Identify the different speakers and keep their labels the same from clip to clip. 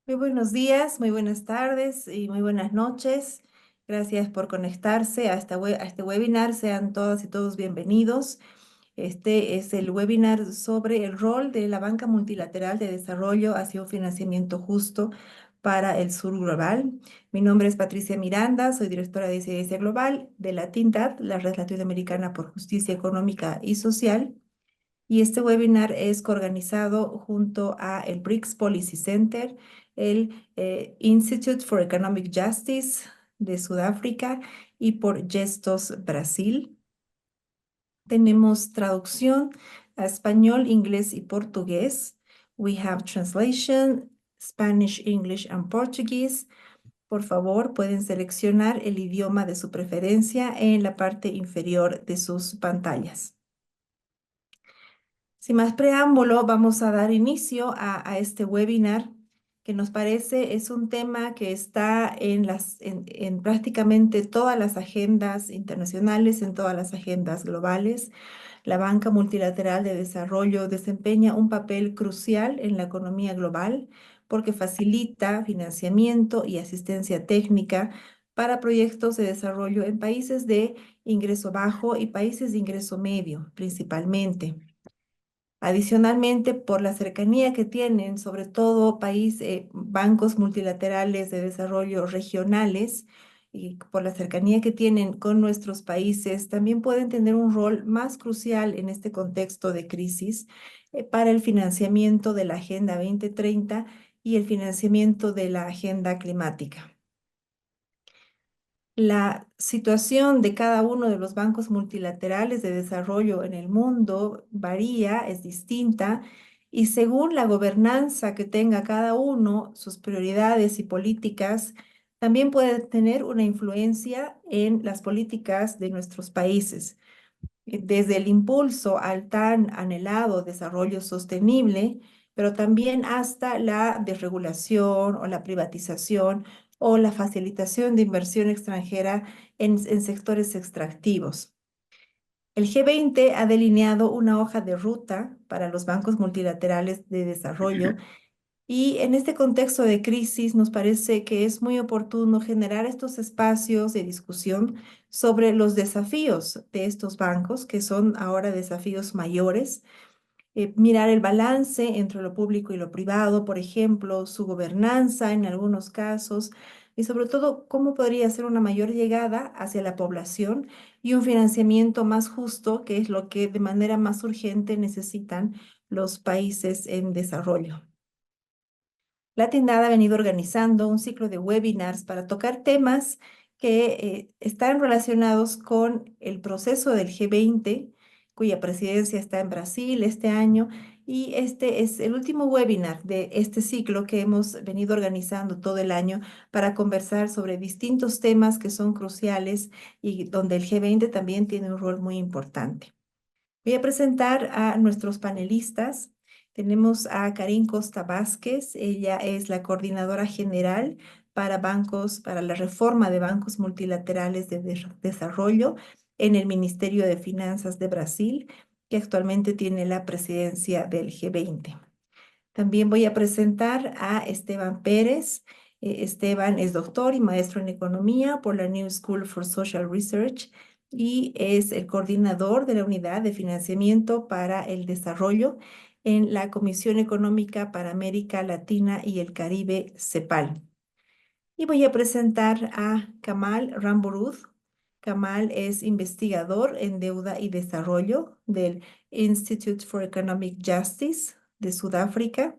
Speaker 1: Muy buenos días, muy buenas tardes y muy buenas noches. Gracias por conectarse a este webinar. Sean todas y todos bienvenidos. Este es el webinar sobre el rol de la banca multilateral de desarrollo hacia un financiamiento justo para el sur global. Mi nombre es Patricia Miranda, soy directora de incidencia global de la TINTAD, la Red Latinoamericana por Justicia Económica y Social. Y este webinar es coorganizado junto a el BRICS Policy Center, el Institute for Economic Justice de Sudáfrica y por Gestos Brasil. Tenemos traducción a español, inglés y portugués. We have translation, Spanish, English and Portuguese. Por favor, pueden seleccionar el idioma de su preferencia en la parte inferior de sus pantallas. Sin más preámbulo, vamos a dar inicio a este webinar que nos parece es un tema que está en prácticamente todas las agendas internacionales, en todas las agendas globales. La banca multilateral de desarrollo desempeña un papel crucial en la economía global porque facilita financiamiento y asistencia técnica para proyectos de desarrollo en países de ingreso bajo y países de ingreso medio, principalmente. Adicionalmente, por la cercanía que tienen, sobre todo bancos multilaterales de desarrollo regionales, y por la cercanía que tienen con nuestros países, también pueden tener un rol más crucial en este contexto de crisis para el financiamiento de la Agenda 2030 y el financiamiento de la agenda climática. La situación de cada uno de los bancos multilaterales de desarrollo en el mundo varía, es distinta, y según la gobernanza que tenga cada uno, sus prioridades y políticas, también puede tener una influencia en las políticas de nuestros países. Desde el impulso al tan anhelado desarrollo sostenible, pero también hasta la desregulación o la privatización o la facilitación de inversión extranjera en sectores extractivos. El G20 ha delineado una hoja de ruta para los bancos multilaterales de desarrollo y en este contexto de crisis nos parece que es muy oportuno generar estos espacios de discusión sobre los desafíos de estos bancos, que son ahora desafíos mayores. Mirar el balance entre lo público y lo privado, por ejemplo, su gobernanza en algunos casos, y sobre todo cómo podría ser una mayor llegada hacia la población y un financiamiento más justo, que es lo que de manera más urgente necesitan los países en desarrollo. La Tindad ha venido organizando un ciclo de webinars para tocar temas que están relacionados con el proceso del G20, cuya presidencia está en Brasil este año, y este es el último webinar de este ciclo que hemos venido organizando todo el año para conversar sobre distintos temas que son cruciales y donde el G20 también tiene un rol muy importante. Voy a presentar a nuestros panelistas. Tenemos a Karin Costa Vázquez. Ella es la coordinadora general para la reforma de bancos multilaterales de desarrollo en el Ministerio de Finanzas de Brasil, que actualmente tiene la presidencia del G20. También voy a presentar a Esteban Pérez. Esteban es doctor y maestro en economía por la New School for Social Research y es el coordinador de la Unidad de Financiamiento para el Desarrollo en la Comisión Económica para América Latina y el Caribe, CEPAL. Y voy a presentar a Kamal Ramburuz. Kamal es investigador en deuda y desarrollo del Institute for Economic Justice de Sudáfrica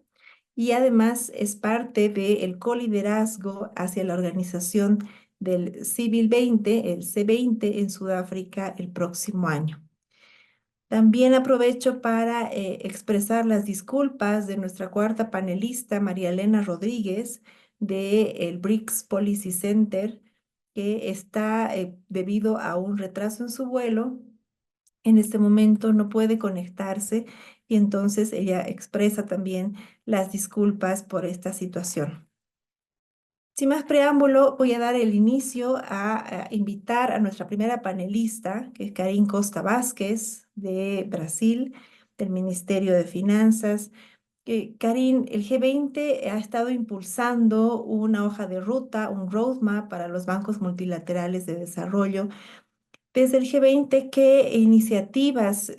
Speaker 1: y además es parte del coliderazgo hacia la organización del Civil 20, el C20 en Sudáfrica el próximo año. También aprovecho para expresar las disculpas de nuestra cuarta panelista, María Elena Rodríguez, del BRICS Policy Center, que está debido a un retraso en su vuelo. En este momento no puede conectarse y entonces ella expresa también las disculpas por esta situación. Sin más preámbulo, voy a dar el inicio a invitar a nuestra primera panelista, que es Karin Costa Vázquez, de Brasil, del Ministerio de Finanzas. Karin, el G20 ha estado impulsando una hoja de ruta, un roadmap para los bancos multilaterales de desarrollo. Desde el G20, ¿qué iniciativas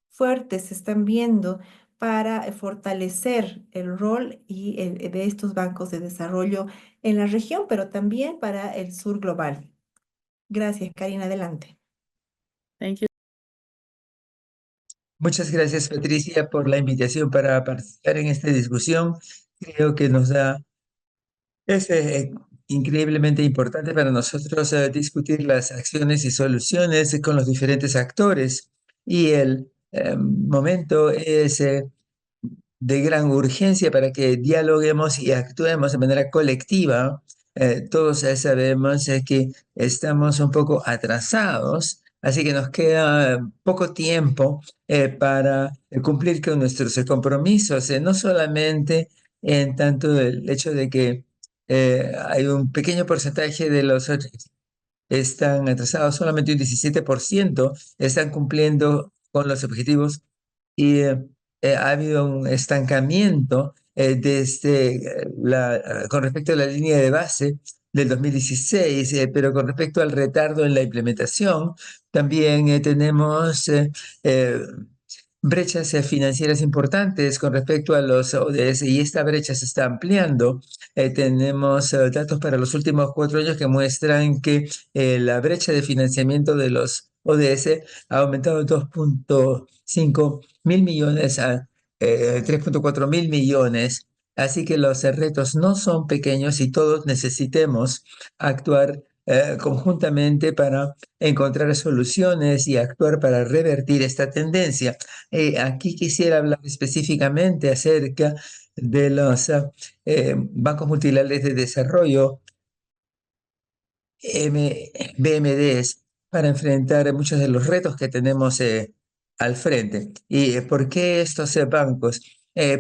Speaker 1: fuertes se están viendo para fortalecer el rol de estos bancos de desarrollo en la región, pero también para el sur global? Gracias, Karina. Adelante.
Speaker 2: Thank you.
Speaker 3: Muchas gracias, Patricia, por la invitación para participar en esta discusión. Creo que es increíblemente importante para nosotros discutir las acciones y soluciones con los diferentes actores. Y el momento es de gran urgencia para que dialoguemos y actuemos de manera colectiva. Todos sabemos que estamos un poco atrasados, así que nos queda poco tiempo para cumplir con nuestros compromisos, no solamente en tanto el hecho de que hay un pequeño porcentaje de los están atrasados, solamente un 17% están cumpliendo con los objetivos y ha habido un estancamiento con respecto a la línea de base del 2016, pero con respecto al retardo en la implementación, también tenemos eh, brechas financieras importantes con respecto a los ODS y esta brecha se está ampliando. Tenemos datos para los últimos 4 años que muestran que la brecha de financiamiento de los ODS ha aumentado 2.5 mil millones a 3.4 mil millones. Así que los retos no son pequeños y todos necesitemos actuar conjuntamente para encontrar soluciones y actuar para revertir esta tendencia. Aquí quisiera hablar específicamente acerca de los bancos multilaterales de desarrollo, BMDs, para enfrentar muchos de los retos que tenemos al frente. ¿Y por qué estos bancos?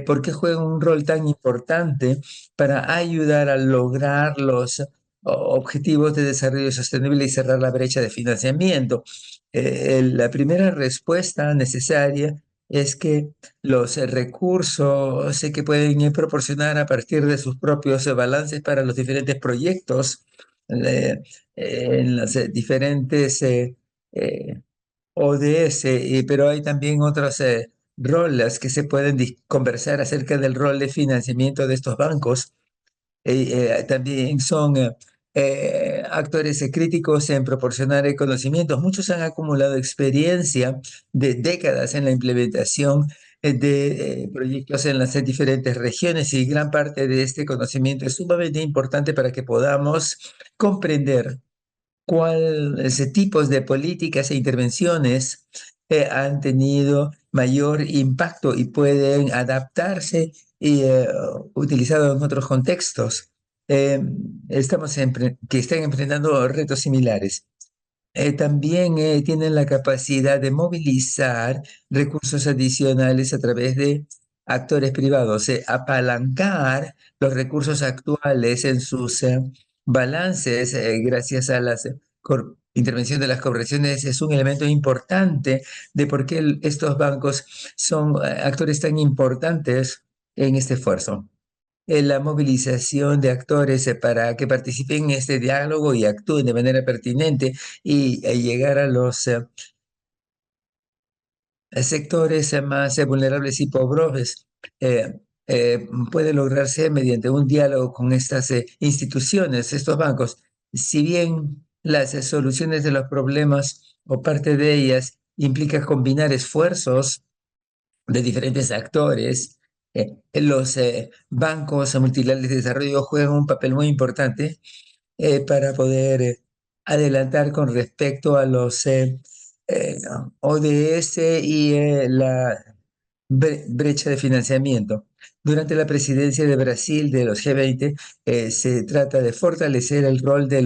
Speaker 3: ¿Por qué juegan un rol tan importante para ayudar a lograr los objetivos de desarrollo sostenible y cerrar la brecha de financiamiento? La primera respuesta necesaria es que los recursos que pueden proporcionar a partir de sus propios balances para los diferentes proyectos eh, en las diferentes eh, ODS, pero hay también otros roles que se pueden conversar acerca del rol de financiamiento de estos bancos. También son actores críticos en proporcionar conocimientos. Muchos han acumulado experiencia de décadas en la implementación de proyectos en las diferentes regiones y gran parte de este conocimiento es sumamente importante para que podamos comprender cuáles tipos de políticas e intervenciones han tenido mayor impacto y pueden adaptarse y utilizado en otros contextos. Eh, que están enfrentando retos similares. También tienen la capacidad de movilizar recursos adicionales a través de actores privados, apalancar los recursos actuales en sus balances gracias a la intervención de las corporaciones es un elemento importante de por qué estos bancos son actores tan importantes en este esfuerzo. La movilización de actores para que participen en este diálogo y actúen de manera pertinente y llegar a los sectores más vulnerables y pobres puede lograrse mediante un diálogo con estas instituciones, estos bancos. Si bien las soluciones de los problemas o parte de ellas implica combinar esfuerzos de diferentes actores, los bancos multilaterales de desarrollo juegan un papel muy importante para poder adelantar con respecto a los eh, ODS y la brecha de financiamiento. Durante la presidencia de Brasil de los G20, se trata de fortalecer el rol de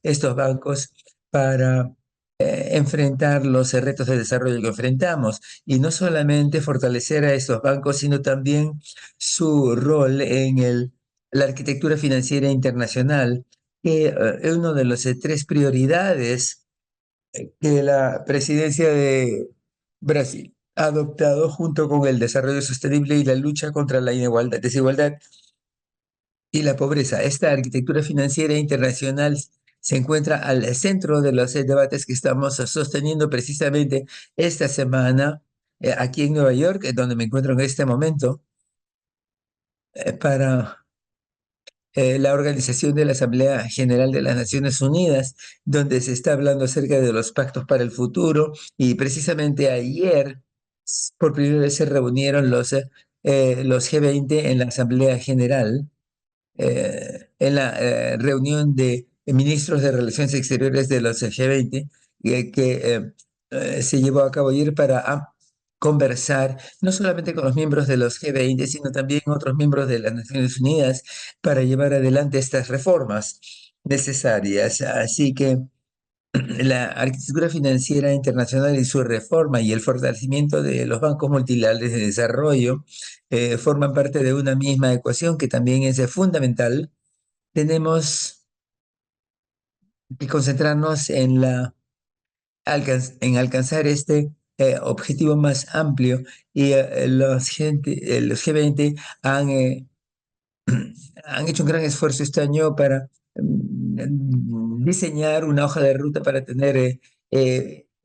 Speaker 3: estos bancos para enfrentar los retos de desarrollo que enfrentamos y no solamente fortalecer a estos bancos, sino también su rol en la arquitectura financiera internacional, que es una de las 3 prioridades de la presidencia de Brasil. adoptado junto con el desarrollo sostenible y la lucha contra la desigualdad y la pobreza. Esta arquitectura financiera internacional se encuentra al centro de los debates que estamos sosteniendo precisamente esta semana aquí en Nueva York, donde me encuentro en este momento, para la organización de la Asamblea General de las Naciones Unidas, donde se está hablando acerca de los pactos para el futuro. Y precisamente ayer, por primera vez, se reunieron los G20 en la Asamblea General, en la reunión de ministros de Relaciones Exteriores de los G20, que se llevó a cabo ayer para conversar no solamente con los miembros de los G20, sino también otros miembros de las Naciones Unidas para llevar adelante estas reformas necesarias. Así que la arquitectura financiera internacional y su reforma y el fortalecimiento de los bancos multilaterales de desarrollo forman parte de una misma ecuación que también es fundamental. Tenemos que concentrarnos en alcanzar este objetivo más amplio y los G20 han han hecho un gran esfuerzo este año para diseñar una hoja de ruta para tener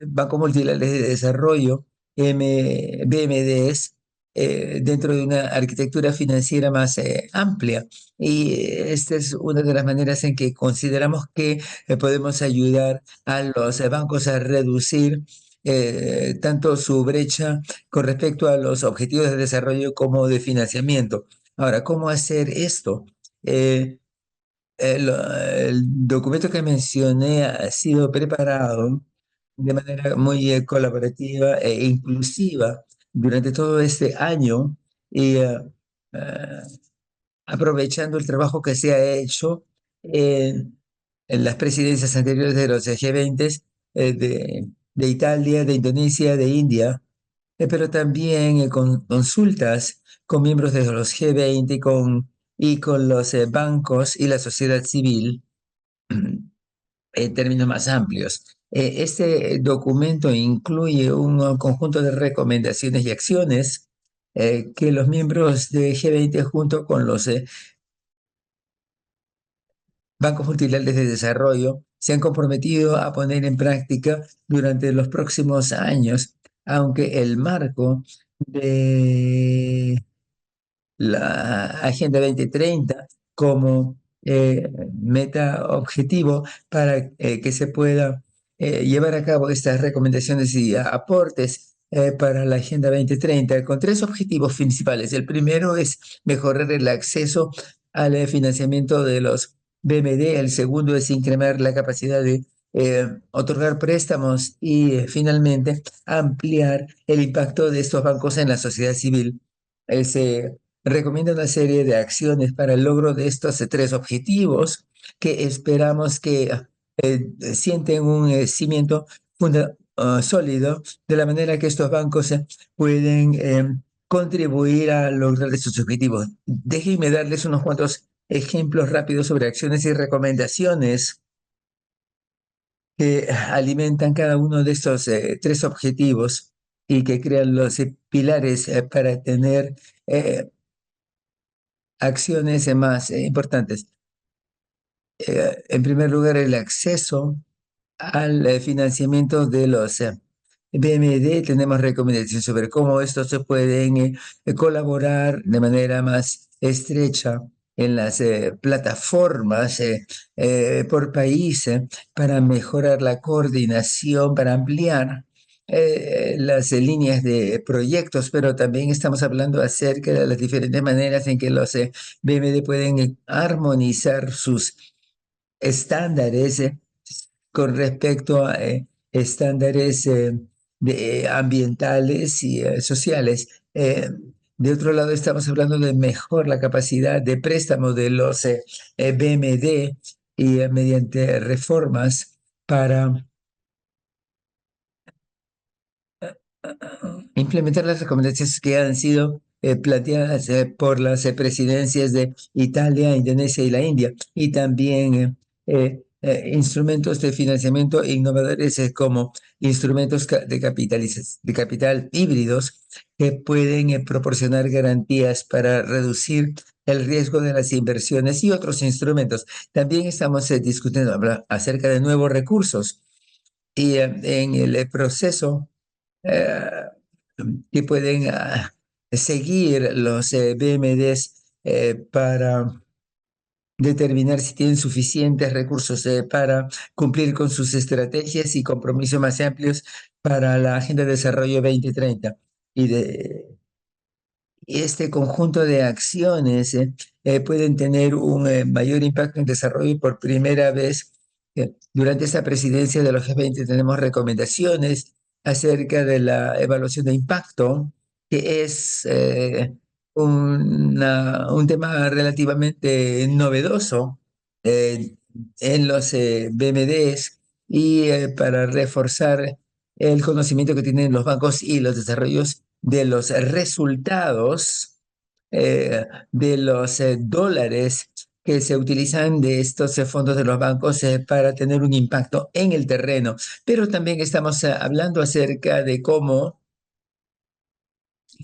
Speaker 3: bancos multilaterales de desarrollo, BMDs, dentro de una arquitectura financiera más amplia. Y esta es una de las maneras en que consideramos que podemos ayudar a los bancos a reducir tanto su brecha con respecto a los objetivos de desarrollo como de financiamiento. Ahora, ¿cómo hacer esto? Eh, el documento que mencioné ha sido preparado de manera muy colaborativa e inclusiva durante todo este año y eh, aprovechando el trabajo que se ha hecho en las presidencias anteriores de los G20 de Italia, de Indonesia, de India, pero también con consultas con miembros de los G20 y con los bancos y la sociedad civil en términos más amplios. Este documento incluye un conjunto de recomendaciones y acciones que los miembros de G20 junto con los bancos multilaterales de desarrollo se han comprometido a poner en práctica durante los próximos años, aunque el marco de la Agenda 2030 como meta objetivo para que se pueda llevar a cabo estas recomendaciones y aportes para la Agenda 2030 con tres objetivos principales. El primero es mejorar el acceso al financiamiento de los BMD. El segundo es incrementar la capacidad de otorgar préstamos y finalmente ampliar el impacto de estos bancos en la sociedad civil. Se recomienda una serie de acciones para el logro de estos tres objetivos que esperamos que sienten un cimiento sólido, de la manera que estos bancos pueden contribuir a lograr estos objetivos. Déjenme darles unos cuantos ejemplos rápidos sobre acciones y recomendaciones que alimentan cada uno de estos tres objetivos y que crean los pilares para tener acciones más importantes. En primer lugar, el acceso al financiamiento de los BMD. Tenemos recomendaciones sobre cómo estos se pueden colaborar de manera más estrecha en las plataformas por país para mejorar la coordinación, para ampliar las líneas de proyectos, pero también estamos hablando acerca de las diferentes maneras en que los BMD pueden armonizar sus estándares con respecto a estándares ambientales y sociales. De otro lado, estamos hablando de mejor la capacidad de préstamo de los BMD y mediante reformas para implementar las recomendaciones que han sido planteadas por las presidencias de Italia, Indonesia y la India, y también instrumentos de financiamiento innovadores como instrumentos de capital híbridos que pueden proporcionar garantías para reducir el riesgo de las inversiones y otros instrumentos. También estamos discutiendo acerca de nuevos recursos y en el proceso eh, que pueden seguir los BMDs para determinar si tienen suficientes recursos para cumplir con sus estrategias y compromisos más amplios para la Agenda de Desarrollo 2030. Y este conjunto de acciones pueden tener un mayor impacto en desarrollo y por primera vez. Durante esta presidencia de los G20 tenemos recomendaciones acerca de la evaluación de impacto, que es un tema relativamente novedoso eh, en los BMDs y para reforzar el conocimiento que tienen los bancos y los desarrollos de los resultados de los dólares que se utilizan de estos fondos de los bancos para tener un impacto en el terreno. Pero también estamos hablando acerca de cómo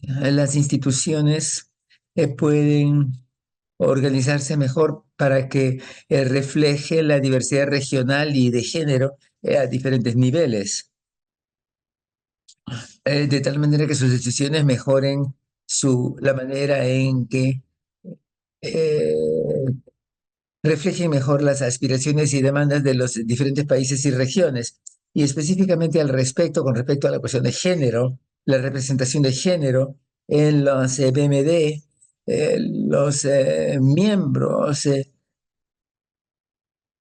Speaker 3: las instituciones pueden organizarse mejor para que refleje la diversidad regional y de género a diferentes niveles, de tal manera que sus decisiones mejoren la manera en que eh, reflejen mejor las aspiraciones y demandas de los diferentes países y regiones. Y específicamente al respecto, con respecto a la cuestión de género, la representación de género en los BMD, los miembros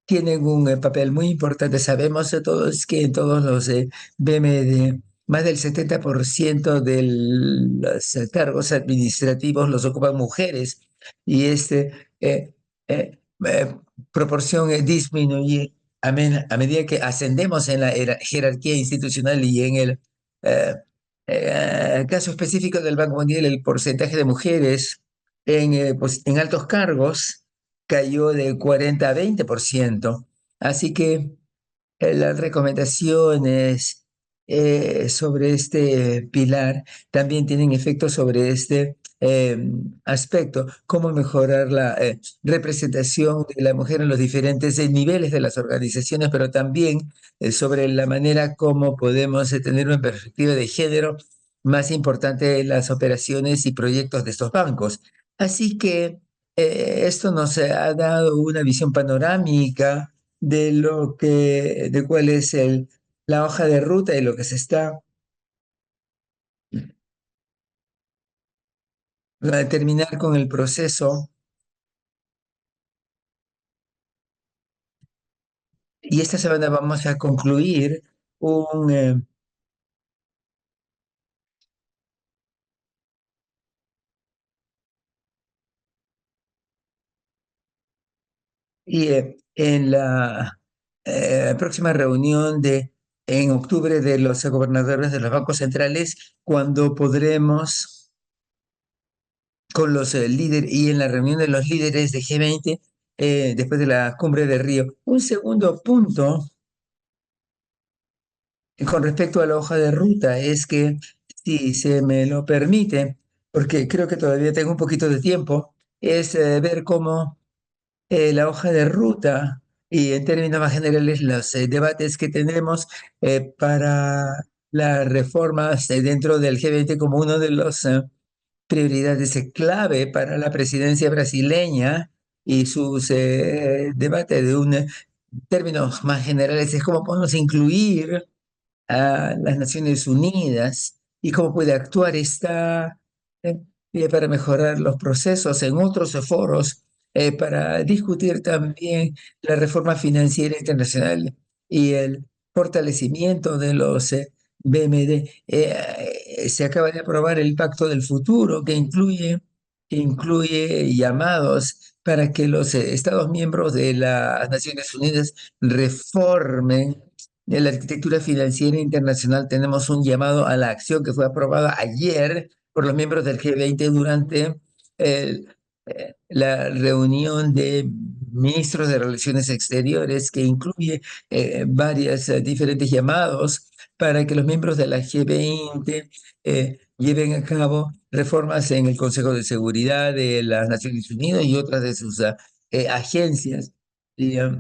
Speaker 3: tienen un papel muy importante. Sabemos de todos que en todos los BMD, más del 70% de los cargos administrativos los ocupan mujeres y eh, eh, eh, proporción disminuye a medida que ascendemos en la jerarquía institucional y en el eh, caso específico del Banco Mundial, el porcentaje de mujeres en altos cargos cayó de 40 a 20%. Así que las recomendaciones sobre este pilar también tienen efecto sobre este aspecto, cómo mejorar la representación de la mujer en los diferentes niveles de las organizaciones, pero también sobre la manera como podemos tener una perspectiva de género más importante en las operaciones y proyectos de estos bancos. Así que esto nos ha dado una visión panorámica de cuál es la hoja de ruta y lo que se está a terminar con el proceso. Y esta semana vamos a concluir un, en la próxima reunión en octubre de los gobernadores de los bancos centrales, cuando podremos con los líderes y en la reunión de los líderes de G20 después de la cumbre de Río. Un segundo punto con respecto a la hoja de ruta es que, si se me lo permite, porque creo que todavía tengo un poquito de tiempo, es ver cómo la hoja de ruta y en términos más generales los debates que tenemos para las reformas dentro del G20 como uno de los prioridades clave para la presidencia brasileña y sus debates de un términos más generales es cómo podemos incluir a las Naciones Unidas y cómo puede actuar esta para mejorar los procesos en otros foros, para discutir también la reforma financiera internacional y el fortalecimiento de los BMD. Se acaba de aprobar el Pacto del Futuro que incluye llamados para que los Estados miembros de las Naciones Unidas reformen de la arquitectura financiera internacional. Tenemos un llamado a la acción que fue aprobada ayer por los miembros del G20 durante la reunión de ministros de Relaciones Exteriores que incluye varias diferentes llamados para que los miembros de la G20 lleven a cabo reformas en el Consejo de Seguridad de las Naciones Unidas y otras de sus agencias. Y, eh,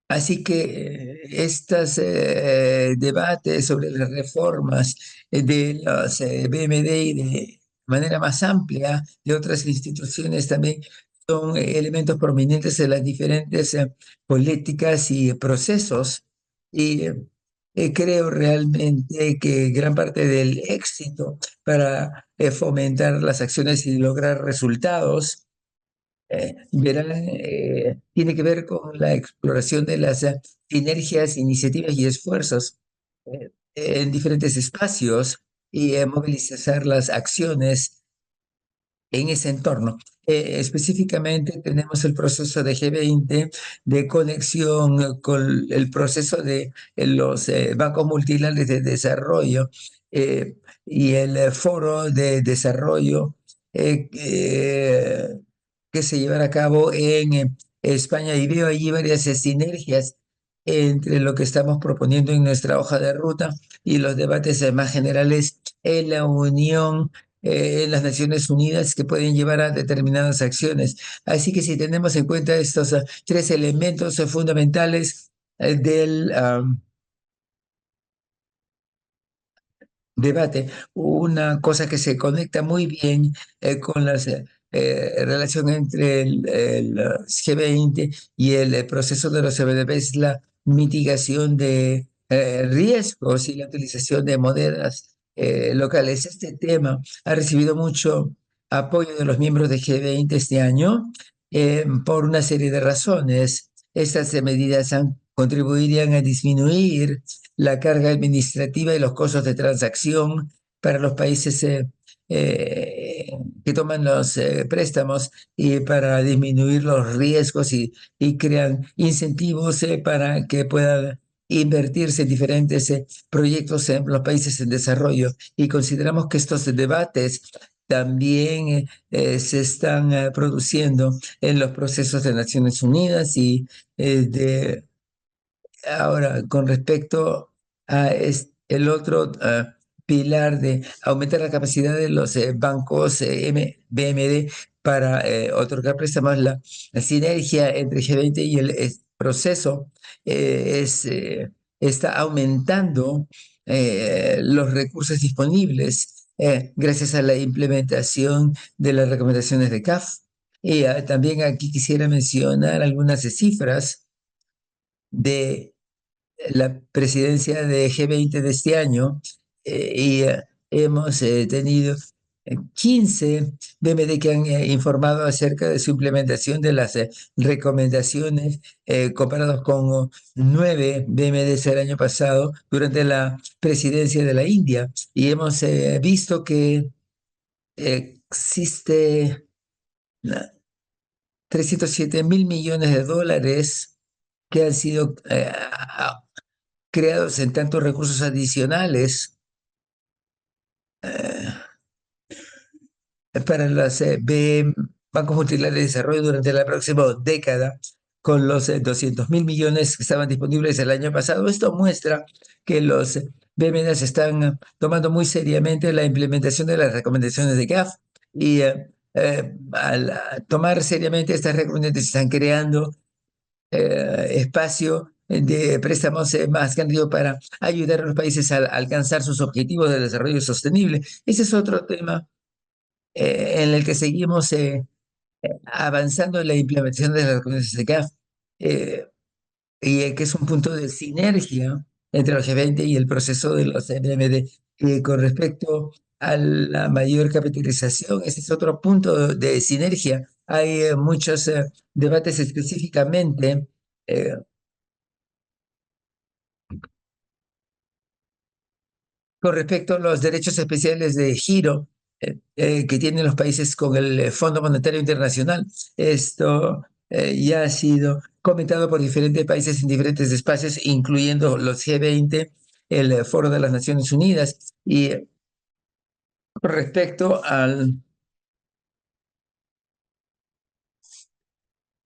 Speaker 3: Así que estos debates sobre las reformas de los BMD y de manera más amplia de otras instituciones también son elementos prominentes de las diferentes políticas y procesos. Y creo realmente que gran parte del éxito para fomentar las acciones y lograr resultados verán, tiene que ver con la exploración de las sinergias, iniciativas y esfuerzos en diferentes espacios y movilizar las acciones en ese entorno. Específicamente tenemos el proceso de G20 de conexión con el proceso de los bancos multilaterales de desarrollo y el foro de desarrollo que se llevará a cabo en España y veo allí varias sinergias entre lo que estamos proponiendo en nuestra hoja de ruta y los debates más generales en la Unión en las Naciones Unidas que pueden llevar a determinadas acciones. Así que si tenemos en cuenta estos tres elementos fundamentales del debate, una cosa que se conecta muy bien con la relación entre el G20 y el proceso de los CBDP es la mitigación de riesgos y la utilización de monedas locales. Este tema ha recibido mucho apoyo de los miembros de G20 este año por una serie de razones. Estas medidas contribuirían a disminuir la carga administrativa y los costos de transacción para los países eh, que toman los préstamos y para disminuir los riesgos y crean incentivos para que puedan invertirse en diferentes proyectos en los países en desarrollo. Y consideramos que estos debates también se están produciendo en los procesos de Naciones Unidas y de ahora, con respecto a el otro pilar de aumentar la capacidad de los bancos BMD para otorgar préstamos, la sinergia entre G20 y el proceso está aumentando los recursos disponibles gracias a la implementación de las recomendaciones de CAF. Y también aquí quisiera mencionar algunas cifras de la presidencia de G20 de este año y hemos tenido 15 BMD que han informado acerca de su implementación de las recomendaciones comparados con 9 BMDs el año pasado durante la presidencia de la India. Y hemos visto que existe 307.000 millones de dólares que han sido creados en tantos recursos adicionales para los bancos multilaterales de desarrollo durante la próxima década, con los 200.000 millones que estaban disponibles el año pasado. Esto muestra que los BMDs están tomando muy seriamente la implementación de las recomendaciones de CAF y al tomar seriamente estas recomendaciones están creando espacio de préstamos más grandes para ayudar a los países a alcanzar sus objetivos de desarrollo sostenible. Ese es otro tema en el que seguimos avanzando en la implementación de las recomendaciones de CAF y que es un punto de sinergia entre los G20 y el proceso de los MMD. Con respecto a la mayor capitalización, ese es otro punto de sinergia. Hay muchos debates específicamente con respecto a los derechos especiales de giro que tienen los países con el Fondo Monetario Internacional, esto ya ha sido comentado por diferentes países en diferentes espacios, incluyendo los G20, el Foro de las Naciones Unidas, y Con respecto al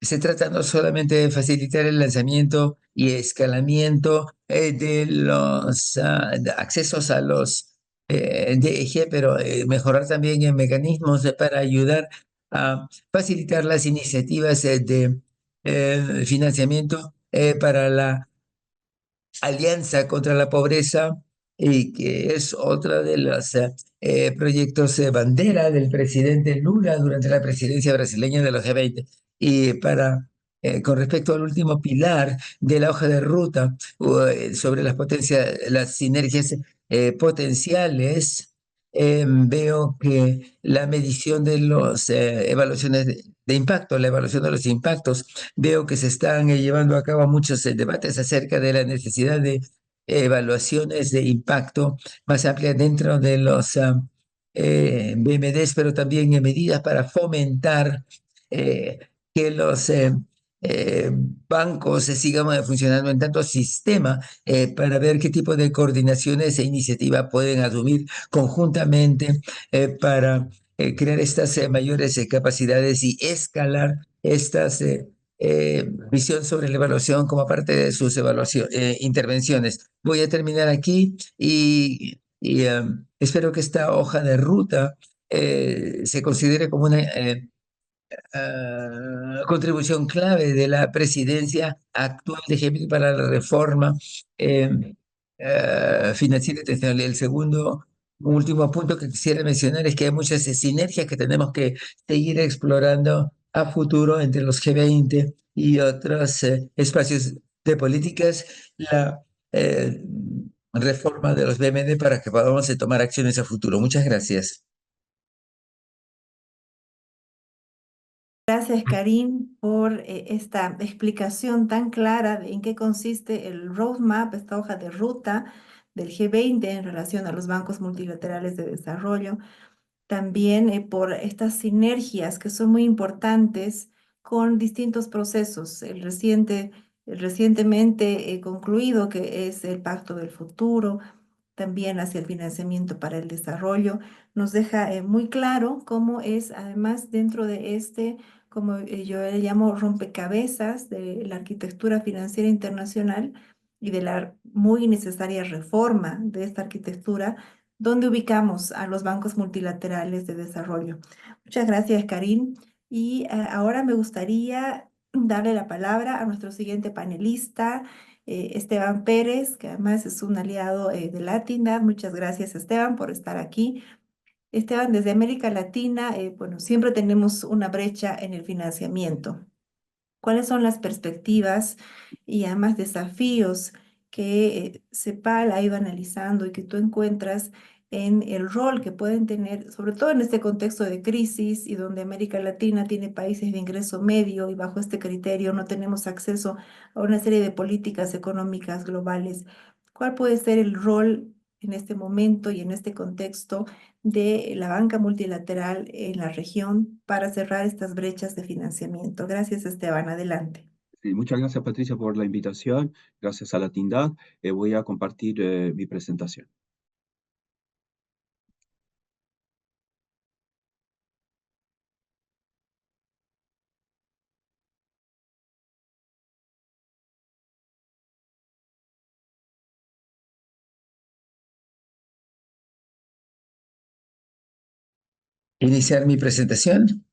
Speaker 3: Se trata no solamente de facilitar el lanzamiento y escalamiento de los de accesos a los DEG, pero mejorar también en mecanismos para ayudar a facilitar las iniciativas de financiamiento para la Alianza contra la Pobreza, y que es otra de los proyectos bandera del presidente Lula durante la presidencia brasileña de los G20. Y con respecto al último pilar de la hoja de ruta sobre las sinergias potenciales, veo que la medición de las evaluaciones de impacto, la evaluación de los impactos, veo que se están llevando a cabo muchos debates acerca de la necesidad de evaluaciones de impacto más amplias dentro de los BMDs, pero también en medidas para fomentar eh, que los eh, bancos sigan funcionando en tanto sistema para ver qué tipo de coordinaciones e iniciativas pueden asumir conjuntamente para crear estas mayores capacidades y escalar estas visión sobre la evaluación como parte de sus intervenciones. Voy a terminar aquí y espero que esta hoja de ruta se considere como una contribución clave de la presidencia actual de Géminis para la reforma eh, financiera internacional. El segundo, último punto que quisiera mencionar es que hay muchas sinergias que tenemos que seguir explorando a futuro entre los G20 y otros espacios de políticas. La reforma de los BMD para que podamos tomar acciones a futuro. Muchas gracias.
Speaker 1: Gracias, Karim, por esta explicación tan clara de en qué consiste el roadmap, esta hoja de ruta del G20 en relación a los bancos multilaterales de desarrollo. También por estas sinergias que son muy importantes con distintos procesos. El recientemente concluido, que es el Pacto del Futuro, también hacia el financiamiento para el desarrollo, nos deja muy claro cómo es, además, dentro de este, como yo le llamo, rompecabezas de la arquitectura financiera internacional y de la muy necesaria reforma de esta arquitectura, donde ubicamos a los bancos multilaterales de desarrollo. Muchas gracias, Karim. Y ahora me gustaría darle la palabra a nuestro siguiente panelista, Esteban Pérez, que además es un aliado de Latindad. Muchas gracias, Esteban, por estar aquí. Esteban, desde América Latina, bueno, siempre tenemos una brecha en el financiamiento. ¿Cuáles son las perspectivas y además desafíos que CEPAL ha ido analizando y que tú encuentras en el rol que pueden tener, sobre todo en este contexto de crisis y donde América Latina tiene países de ingreso medio y bajo este criterio no tenemos acceso a una serie de políticas económicas globales? ¿Cuál puede ser el rol en este momento y en este contexto de la banca multilateral en la región para cerrar estas brechas de financiamiento? Gracias, Esteban. Adelante.
Speaker 2: Sí, muchas gracias, Patricia, por la invitación. Gracias a la Tindad. Voy a compartir mi presentación.
Speaker 3: Iniciar mi presentación.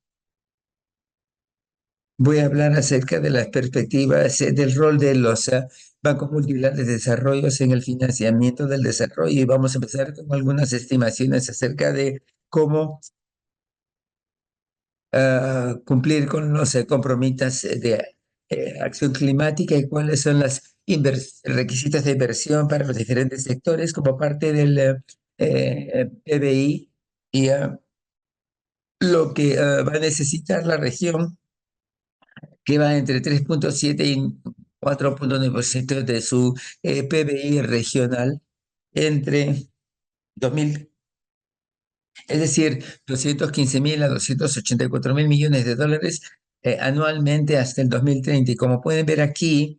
Speaker 3: Voy a hablar acerca de las perspectivas del rol de los bancos multilaterales de desarrollo en el financiamiento del desarrollo y vamos a empezar con algunas estimaciones acerca de cómo cumplir con los compromisos de acción climática y cuáles son los requisitos de inversión para los diferentes sectores como parte del PBI y lo que va a necesitar la región, que va entre 3,7 y 4,9% de su PBI regional entre 2000, es decir, 215.000 a 284.000 millones de dólares anualmente hasta el 2030. Y como pueden ver aquí,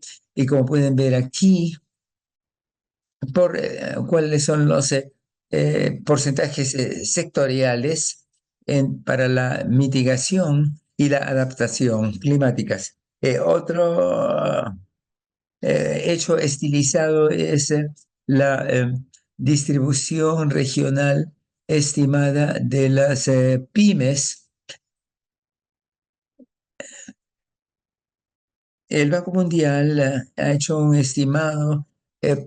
Speaker 3: cuáles son los porcentajes sectoriales para la mitigación y la adaptación climáticas. Otro hecho estilizado es la distribución regional estimada de las pymes. El Banco Mundial ha hecho un estimado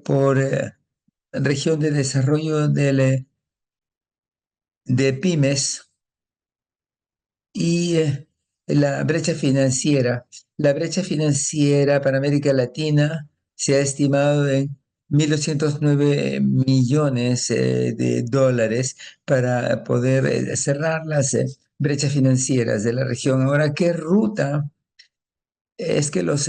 Speaker 3: por región de desarrollo de pymes y la brecha financiera. La brecha financiera para América Latina se ha estimado en 1.209 millones de dólares para poder cerrar las brechas financieras de la región. Ahora, ¿qué ruta es que los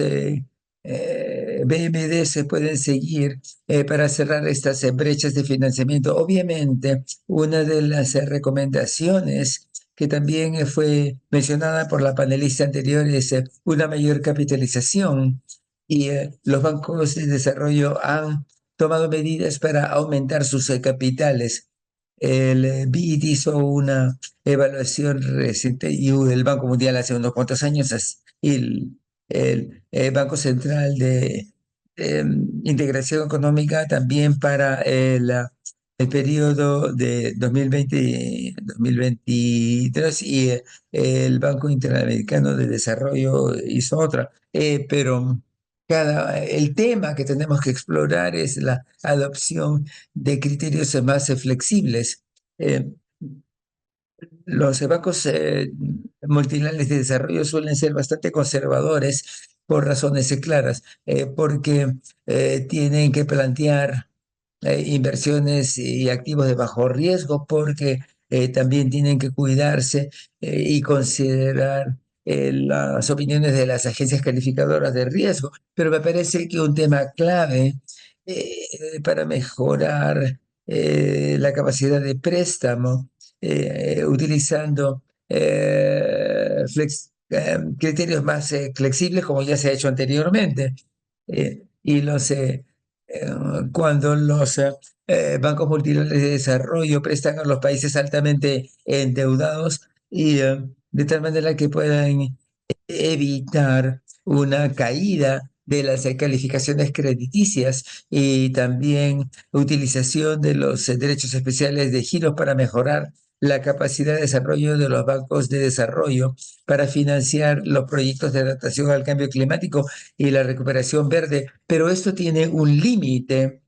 Speaker 3: BMD se pueden seguir para cerrar estas brechas de financiamiento? Obviamente, una de las recomendaciones que también fue mencionada por la panelista anterior es una mayor capitalización y los bancos de desarrollo han tomado medidas para aumentar sus capitales. El BID hizo una evaluación reciente y el Banco Mundial hace unos cuantos años y el Banco Central de Integración Económica también para el periodo de 2020 y 2023 y el Banco Interamericano de Desarrollo hizo otra. Pero el tema que tenemos que explorar es la adopción de criterios más flexibles. Eh, los bancos multilaterales de desarrollo suelen ser bastante conservadores por razones claras, porque tienen que plantear inversiones y activos de bajo riesgo, porque también tienen que cuidarse y considerar las opiniones de las agencias calificadoras de riesgo. Pero me parece que un tema clave para mejorar la capacidad de préstamo utilizando criterios más flexibles, como ya se ha hecho anteriormente. Y eh, cuando los bancos multilaterales de desarrollo prestan a los países altamente endeudados y de tal manera que puedan evitar una caída de las calificaciones crediticias y también utilización de los derechos especiales de giro para mejorar la capacidad de desarrollo de los bancos de desarrollo para financiar los proyectos de adaptación al cambio climático y la recuperación verde. Pero esto tiene un límite.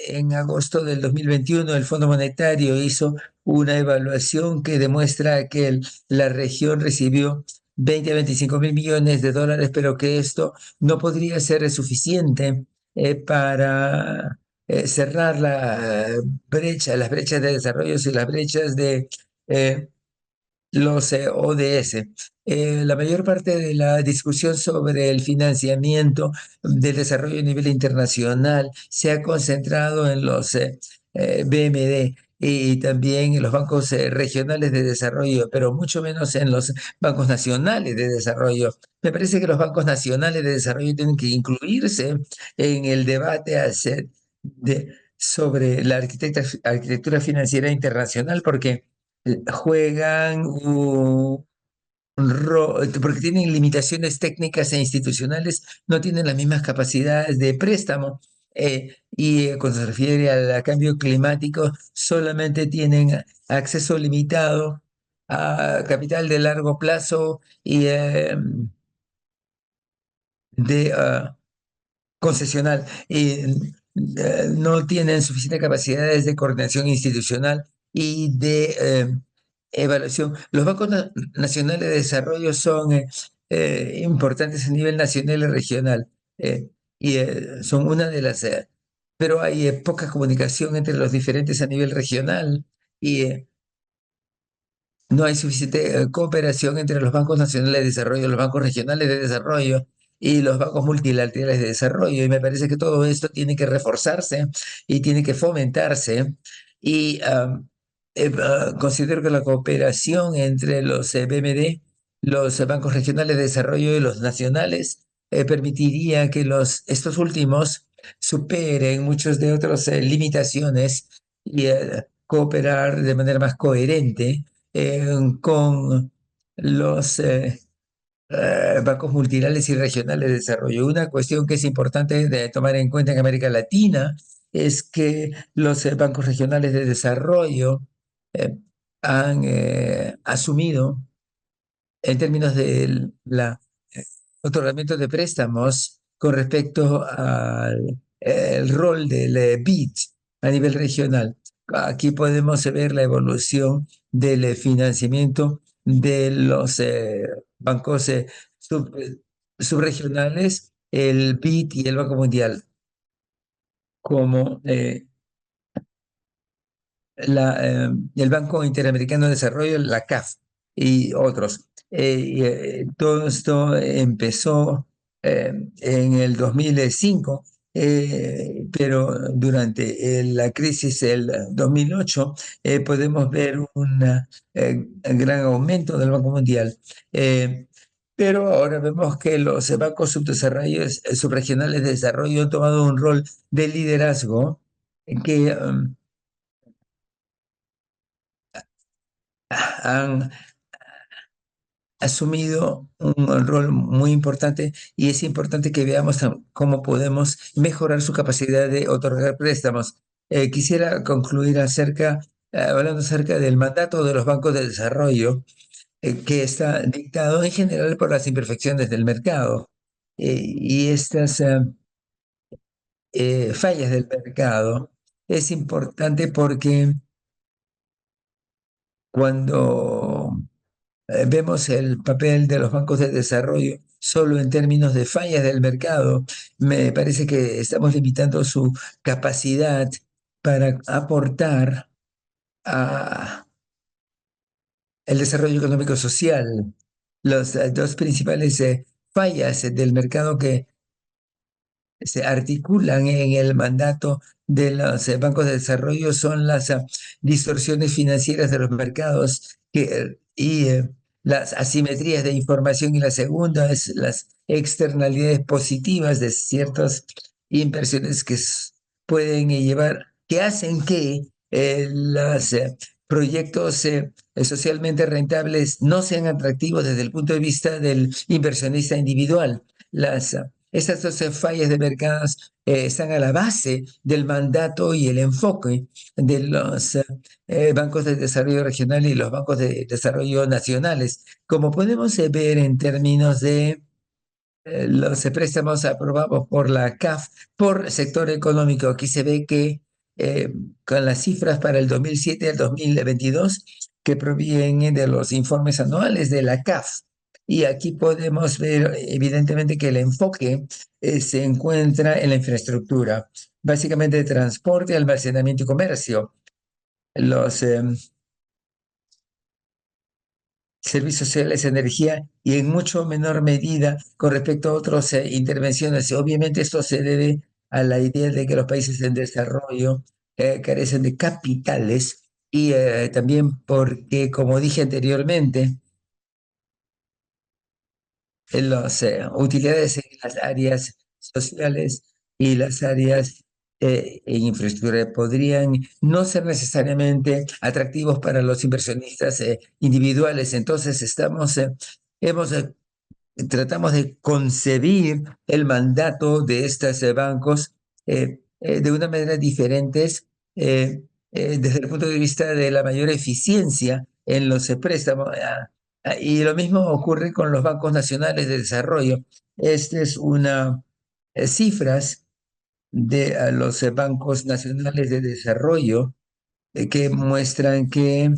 Speaker 3: En agosto del 2021, el Fondo Monetario hizo una evaluación que demuestra que la región recibió 20 a 25 mil millones de dólares, pero que esto no podría ser suficiente para cerrar las brechas de desarrollo y las brechas de eh, los ODS. La mayor parte de la discusión sobre el financiamiento del desarrollo a nivel internacional se ha concentrado en los BMD y también en los bancos regionales de desarrollo, pero mucho menos en los bancos nacionales de desarrollo. Me parece que los bancos nacionales de desarrollo tienen que incluirse en el debate sobre la arquitectura financiera internacional porque juegan porque tienen limitaciones técnicas e institucionales, no tienen las mismas capacidades de préstamo. Cuando se refiere al cambio climático, solamente tienen acceso limitado a capital de largo plazo y de concesional y no tienen suficientes capacidades de coordinación institucional y de evaluación. Los bancos nacionales de desarrollo son importantes a nivel nacional y regional son una de las, pero hay poca comunicación entre los diferentes a nivel regional y no hay suficiente cooperación entre los bancos nacionales de desarrollo, los bancos regionales de desarrollo y los bancos multilaterales de desarrollo. Y me parece que todo esto tiene que reforzarse y tiene que fomentarse. Y considero que la cooperación entre los BMD, los bancos regionales de desarrollo y los nacionales permitiría que estos últimos superen muchas de otras limitaciones y cooperar de manera más coherente con los bancos multilaterales y regionales de desarrollo. Una cuestión que es importante de tomar en cuenta en América Latina es que los bancos regionales de desarrollo eh, han asumido en términos del otorgamiento de préstamos con respecto al el rol del BID a nivel regional. Aquí podemos ver la evolución del financiamiento de los bancos sub- subregionales, el BID y el Banco Mundial, como el Banco Interamericano de Desarrollo, la CAF, y otros. Todo esto empezó en el 2005, pero durante la crisis del 2008 podemos ver un gran aumento del Banco Mundial. Pero ahora vemos que los bancos subregionales de desarrollo han tomado un rol de liderazgo que han asumido un rol muy importante y es importante que veamos cómo podemos mejorar su capacidad de otorgar préstamos. Quisiera concluir hablando acerca del mandato de los bancos de desarrollo, que está dictado en general por las imperfecciones del mercado. Y estas fallas del mercado es importante porque cuando vemos el papel de los bancos de desarrollo solo en términos de fallas del mercado, me parece que estamos limitando su capacidad para aportar a el desarrollo económico social. Las dos principales fallas del mercado que se articulan en el mandato de los bancos de desarrollo son las distorsiones financieras de los mercados y las asimetrías de información, y la segunda es las externalidades positivas de ciertas inversiones pueden que hacen que los proyectos socialmente rentables no sean atractivos desde el punto de vista del inversionista individual. Estas dos fallas de mercados están a la base del mandato y el enfoque de los bancos de desarrollo regional y los bancos de desarrollo nacionales. Como podemos ver en términos de los préstamos aprobados por la CAF por sector económico, aquí se ve que con las cifras para el 2007 al 2022 que provienen de los informes anuales de la CAF. Y aquí podemos ver evidentemente que el enfoque se encuentra en la infraestructura, básicamente transporte, almacenamiento y comercio. Los servicios sociales, energía y en mucho menor medida con respecto a otras intervenciones. Obviamente esto se debe a la idea de que los países en desarrollo carecen de capitales y también porque, como dije anteriormente, las utilidades en las áreas sociales y las áreas en infraestructura podrían no ser necesariamente atractivos para los inversionistas individuales. Entonces, hemos, tratamos de concebir el mandato de estos bancos de una manera diferente desde el punto de vista de la mayor eficiencia en los préstamos. Y lo mismo ocurre con los bancos nacionales de desarrollo. Esta es una cifras de los bancos nacionales de desarrollo que muestran que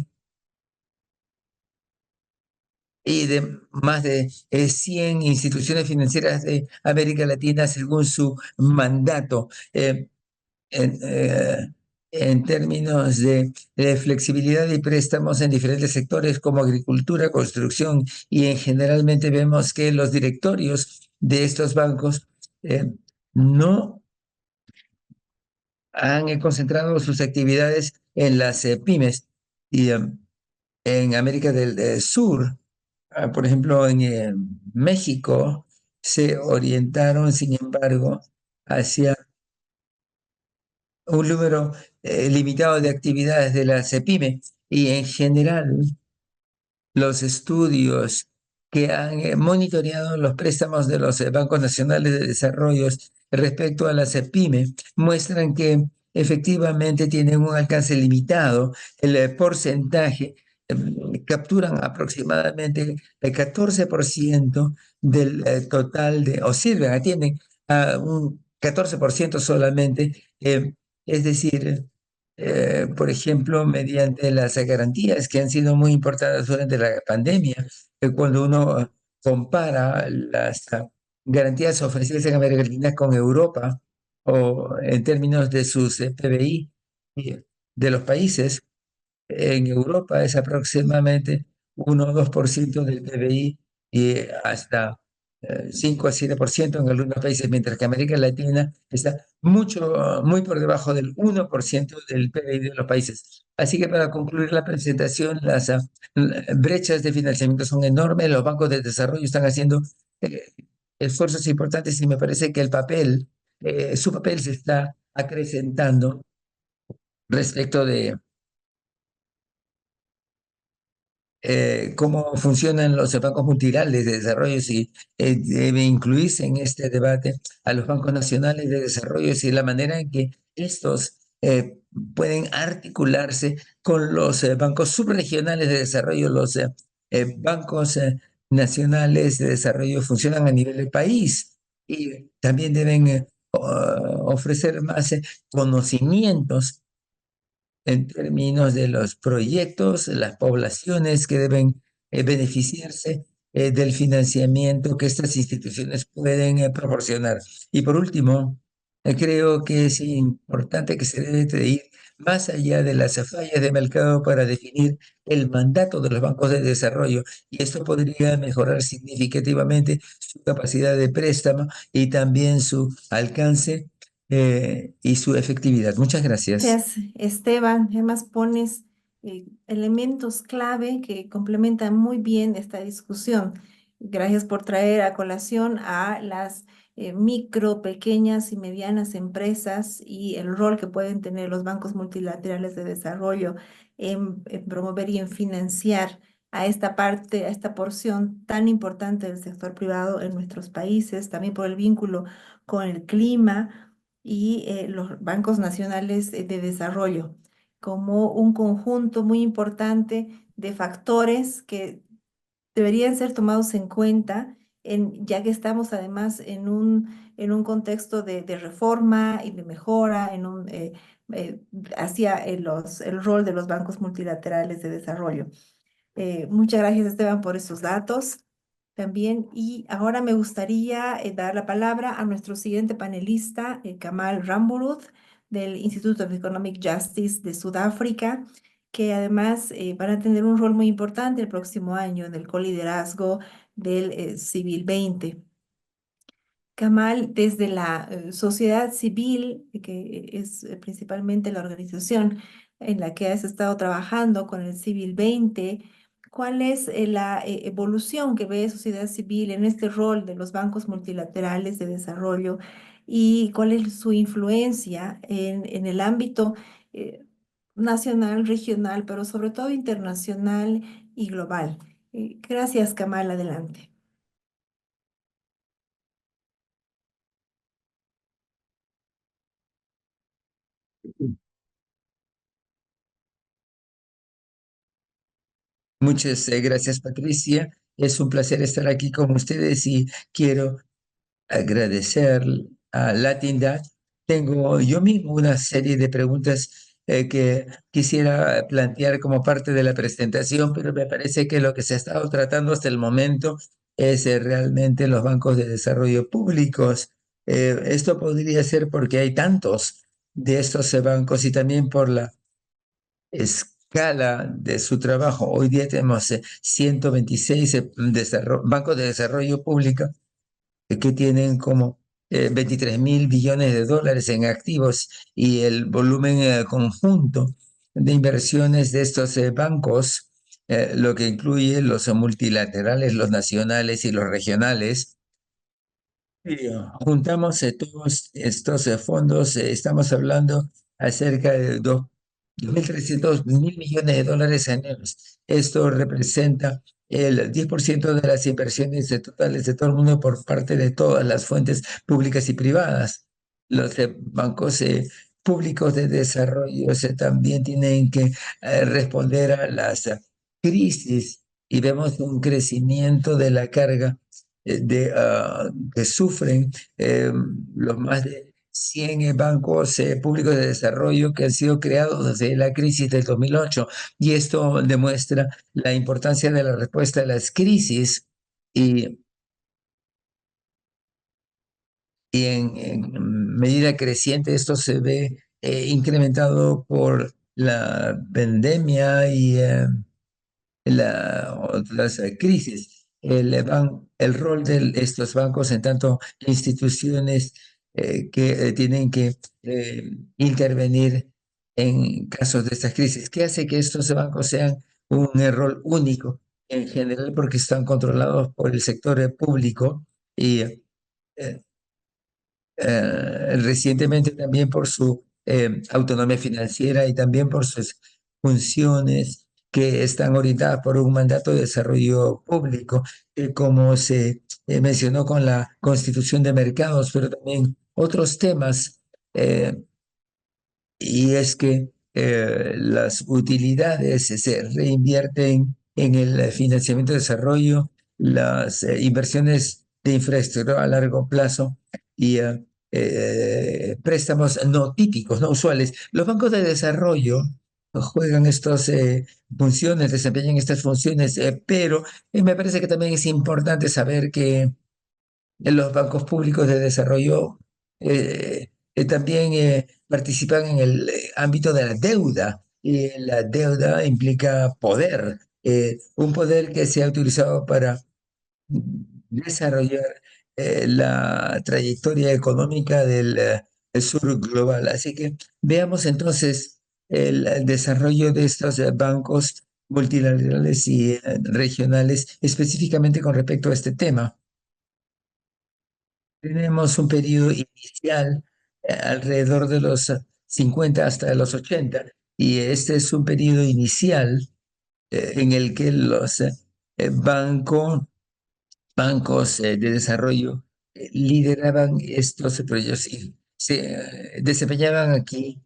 Speaker 3: de más de 100 instituciones financieras de América Latina según su mandato. En, eh, en términos de flexibilidad y préstamos en diferentes sectores como agricultura, construcción, y generalmente vemos que los directorios de estos bancos no han concentrado sus actividades en las pymes. Y en América del Sur, por ejemplo, en México, se orientaron, sin embargo, hacia un número limitado de actividades de la CEPIME y en general los estudios que han monitoreado los préstamos de los bancos nacionales de desarrollo respecto a la CEPIME muestran que efectivamente tienen un alcance limitado. El porcentaje capturan aproximadamente el 14% del total de, o sirven, atienden a un 14% solamente, es decir, por ejemplo, mediante las garantías que han sido muy importantes durante la pandemia, cuando uno compara las garantías ofrecidas en América Latina con Europa o en términos de sus PBI de los países, en Europa es aproximadamente 1 o 2% del PBI y hasta 5 a 7% en algunos países, mientras que América Latina está muy por debajo del 1% del PBI de los países. Así que para concluir la presentación, las brechas de financiamiento son enormes, los bancos de desarrollo están haciendo eh, esfuerzos importantes y me parece que su papel se está acrecentando respecto de cómo funcionan los bancos multilaterales de desarrollo, si debe incluirse en este debate a los bancos nacionales de desarrollo y la manera en que estos pueden articularse con los bancos subregionales de desarrollo. Los bancos nacionales de desarrollo funcionan a nivel del país y también deben ofrecer más conocimientos en términos de los proyectos, las poblaciones que deben beneficiarse del financiamiento que estas instituciones pueden proporcionar. Y por último, creo que es importante que se debe de ir más allá de las fallas de mercado para definir el mandato de los bancos de desarrollo y esto podría mejorar significativamente su capacidad de préstamo y también su alcance y su efectividad. Muchas gracias.
Speaker 1: Gracias, Esteban. Además, pones elementos clave que complementan muy bien esta discusión. Gracias por traer a colación a las micro, pequeñas y medianas empresas y el rol que pueden tener los bancos multilaterales de desarrollo en promover y en financiar a esta parte, a esta porción tan importante del sector privado en nuestros países, también por el vínculo con el clima y los bancos nacionales de desarrollo como un conjunto muy importante de factores que deberían ser tomados en cuenta, ya que estamos además en un contexto de reforma y de mejora eh, hacia el rol de los bancos multilaterales de desarrollo. Muchas gracias, Esteban, por esos datos también. Y ahora me gustaría dar la palabra a nuestro siguiente panelista, Kamal Ramburuth, del Institute of Economic Justice de Sudáfrica, que además van a tener un rol muy importante el próximo año en el coliderazgo del Civil 20. Kamal, desde la sociedad civil, que es principalmente la organización en la que has estado trabajando con el Civil 20, ¿cuál es la evolución que ve sociedad civil en este rol de los bancos multilaterales de desarrollo y cuál es su influencia en el ámbito eh, nacional, regional, pero sobre todo internacional y global? Gracias, Kamal, adelante.
Speaker 3: Muchas gracias, Patricia. Es un placer estar aquí con ustedes y quiero agradecer a Latindad. Tengo yo mismo una serie de preguntas que quisiera plantear como parte de la presentación, pero me parece que lo que se ha estado tratando hasta el momento es realmente los bancos de desarrollo públicos. Esto podría ser porque hay tantos de estos bancos y también por la escala de su trabajo. Hoy día tenemos 126 bancos de desarrollo público que tienen como 23.000 billones de dólares en activos y el volumen conjunto de inversiones de estos bancos, lo que incluye los multilaterales, los nacionales y los regionales. Y, juntamos todos estos fondos, estamos hablando a cerca de 2.300 mil millones de dólares anuales. Esto representa el 10% de las inversiones totales de todo el mundo por parte de todas las fuentes públicas y privadas. Los bancos públicos de desarrollo también tienen que responder a las crisis y vemos un crecimiento de la carga que sufren los más de 100 bancos públicos de desarrollo que han sido creados desde la crisis del 2008. Y esto demuestra la importancia de la respuesta a las crisis y, en medida creciente esto se ve incrementado por la pandemia y otras crisis. El rol de estos bancos en tanto instituciones que tienen que intervenir en casos de estas crisis. ¿Qué hace que estos bancos sean un rol único? En general porque están controlados por el sector público y recientemente también por su autonomía financiera y también por sus funciones que están orientadas por un mandato de desarrollo público, como se mencionó con la constitución de mercados, pero también otros temas, eh, y es que las utilidades se reinvierten en el financiamiento de desarrollo, las inversiones de infraestructura a largo plazo y préstamos no típicos, no usuales. Los bancos de desarrollo juegan estas funciones, desempeñan estas funciones, pero me parece que también es importante saber que en los bancos públicos de desarrollo también participan en el ámbito de la deuda. Y la deuda implica poder, un poder que se ha utilizado para desarrollar la trayectoria económica del sur global. Así que veamos entonces el desarrollo de estos bancos multilaterales y regionales, específicamente con respecto a este tema. Tenemos un periodo inicial alrededor de los 50 hasta los 80, y este es un periodo inicial en el que los bancos de desarrollo lideraban estos proyectos y se desempeñaban aquí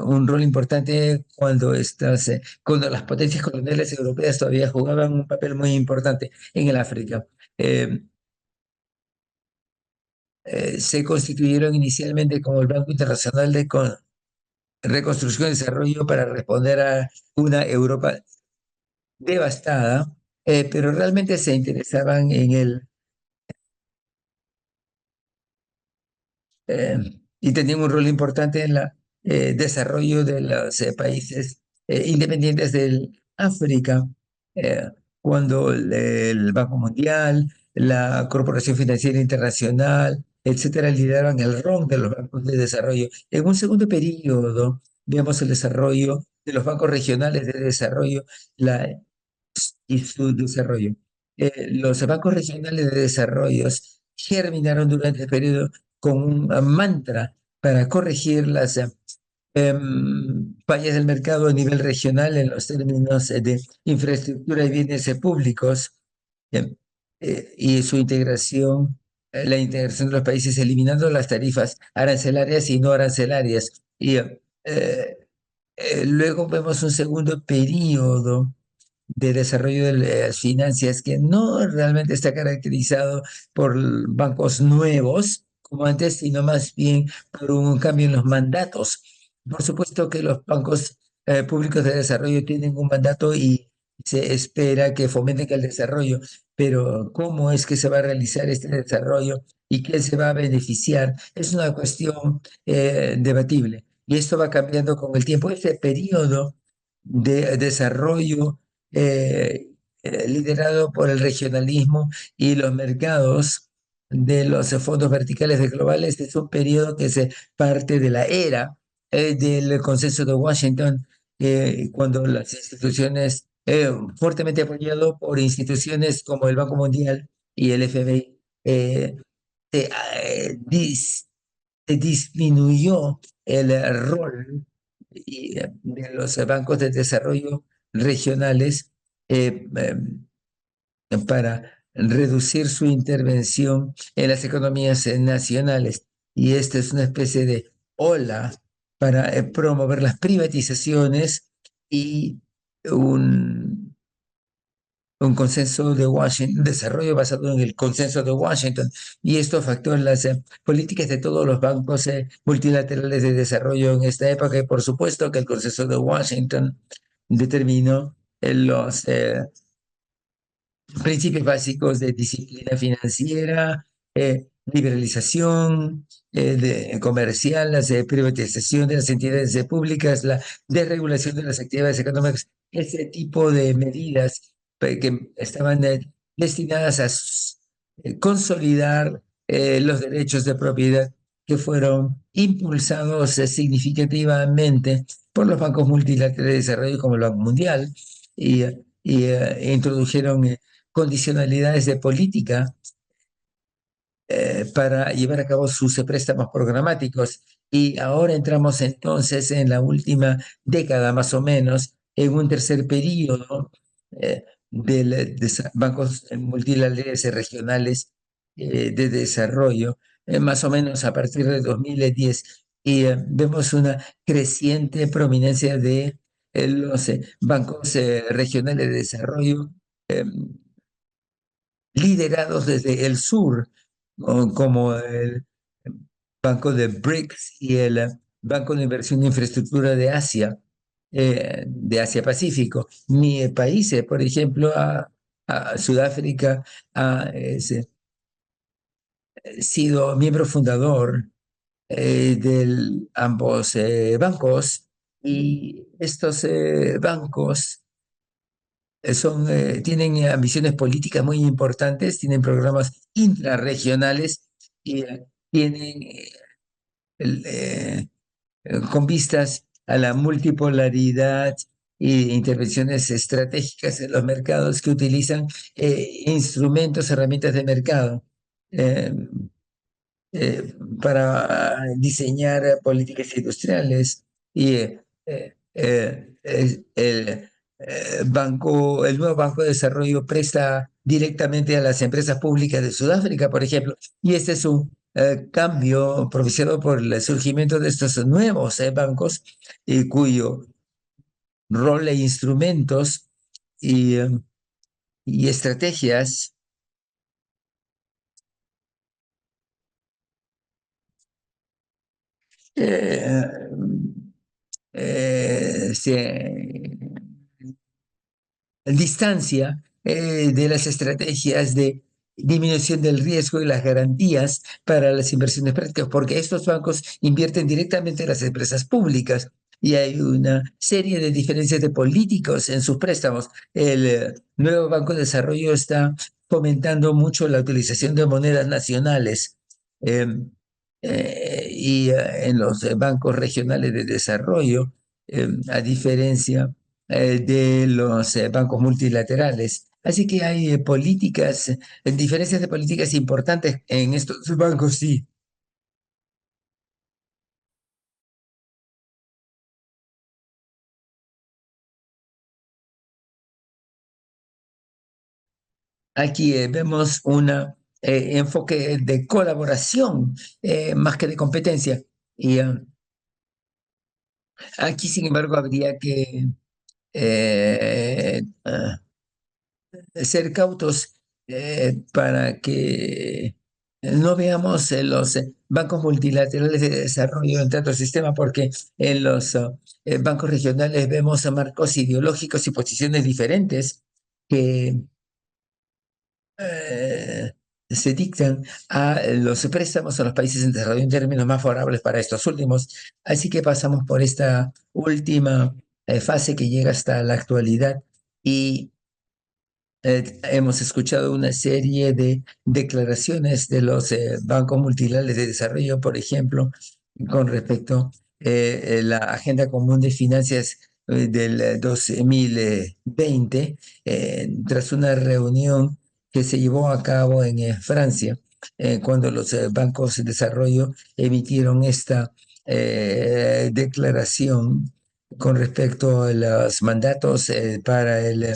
Speaker 3: un rol importante cuando las potencias coloniales europeas todavía jugaban un papel muy importante en el África. Se constituyeron inicialmente como el Banco Internacional de Reconstrucción y Desarrollo para responder a una Europa devastada, pero realmente se interesaban en eh, y tenían un rol importante en el desarrollo de los países independientes del África, eh, cuando el Banco Mundial, la Corporación Financiera Internacional, etcétera, lideraban el rol de los bancos de desarrollo. En un segundo periodo, vemos el desarrollo de los bancos regionales de desarrollo y su desarrollo. Los bancos regionales de desarrollo germinaron durante el periodo con un mantra para corregir las fallas del mercado a nivel regional en los términos de infraestructura y bienes públicos, em, y su integración, la integración de los países eliminando las tarifas arancelarias y no arancelarias. Y luego vemos un segundo periodo de desarrollo de las finanzas que no realmente está caracterizado por bancos nuevos como antes, sino más bien por un cambio en los mandatos. Por supuesto que los bancos públicos de desarrollo tienen un mandato y se espera que fomenten el desarrollo, pero ¿cómo es que se va a realizar este desarrollo y quién se va a beneficiar? Es una cuestión debatible y esto va cambiando con el tiempo. Este periodo de desarrollo liderado por el regionalismo y los mercados de los fondos verticales de globales. Es un periodo que se parte de la era del consenso de Washington, cuando las instituciones, fuertemente apoyado por instituciones como el Banco Mundial y el FMI, se disminuyó el rol de los bancos de desarrollo regionales para reducir su intervención en las economías nacionales. Y esta es una especie de ola para promover las privatizaciones y un, un consenso de Washington, un desarrollo basado en el consenso de Washington. Y esto afectó en las políticas de todos los bancos multilaterales de desarrollo en esta época. Y por supuesto que el consenso de Washington determinó los principios básicos de disciplina financiera, liberalización comercial, las privatización de las entidades públicas, la desregulación de las actividades económicas, ese tipo de medidas que estaban destinadas a consolidar los derechos de propiedad que fueron impulsados significativamente por los bancos multilaterales de desarrollo como el Banco Mundial y, introdujeron condicionalidades de política para llevar a cabo sus préstamos programáticos. Y ahora entramos entonces en la última década más o menos, en un tercer periodo de bancos multilaterales y regionales de desarrollo, más o menos a partir de 2010. Y vemos una creciente prominencia de los bancos regionales de desarrollo liderados desde el sur, como el Banco de BRICS y el Banco de Inversión e Infraestructura de Asia Pacífico. Mi país, por ejemplo, a Sudáfrica, ha sido miembro fundador de ambos bancos, y estos bancos tienen ambiciones políticas muy importantes, tienen programas intrarregionales y tienen el, con vistas a la multipolaridad e intervenciones estratégicas en los mercados, que utilizan instrumentos, herramientas de mercado eh, para diseñar políticas industriales. Y el nuevo Banco de Desarrollo presta directamente a las empresas públicas de Sudáfrica, por ejemplo, y este es un cambio propiciado por el surgimiento de estos nuevos bancos, cuyo rol e instrumentos y, y estrategias eh, se distancia de las estrategias de disminución del riesgo y las garantías para las inversiones prácticas, porque estos bancos invierten directamente en las empresas públicas y hay una serie de diferencias de políticos en sus préstamos. El nuevo Banco de Desarrollo está fomentando mucho la utilización de monedas nacionales, eh, y en los bancos regionales de desarrollo, a diferencia de los bancos multilaterales. Así que hay políticas, diferencias de políticas importantes en estos bancos, sí. Aquí vemos un enfoque de colaboración más que de competencia. Y aquí, sin embargo, habría que ser cautos para que no veamos los bancos multilaterales de desarrollo en tanto sistema, porque en los bancos regionales vemos marcos ideológicos y posiciones diferentes que eh, se dictan a los préstamos a los países en desarrollo en términos más favorables para estos últimos. Así que pasamos por esta última fase que llega hasta la actualidad, y hemos escuchado una serie de declaraciones de los bancos multilaterales de desarrollo, por ejemplo, con respecto a la Agenda Común de Finanzas del 2020, tras una reunión que se llevó a cabo en Francia. cuando los bancos de desarrollo emitieron esta declaración con respecto a los mandatos para el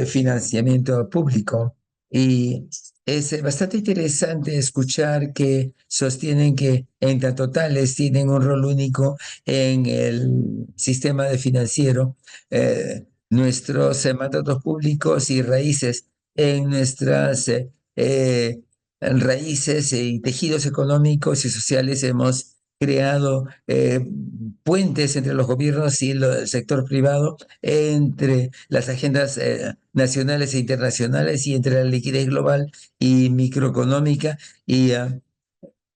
Speaker 3: financiamiento público. Y es bastante interesante escuchar que sostienen que en tanto tales tienen un rol único en el sistema de financiero, nuestros mandatos públicos y raíces en nuestras raíces y tejidos económicos y sociales hemos creado puentes entre los gobiernos y el sector privado, entre las agendas nacionales e internacionales y entre la liquidez global y microeconómica y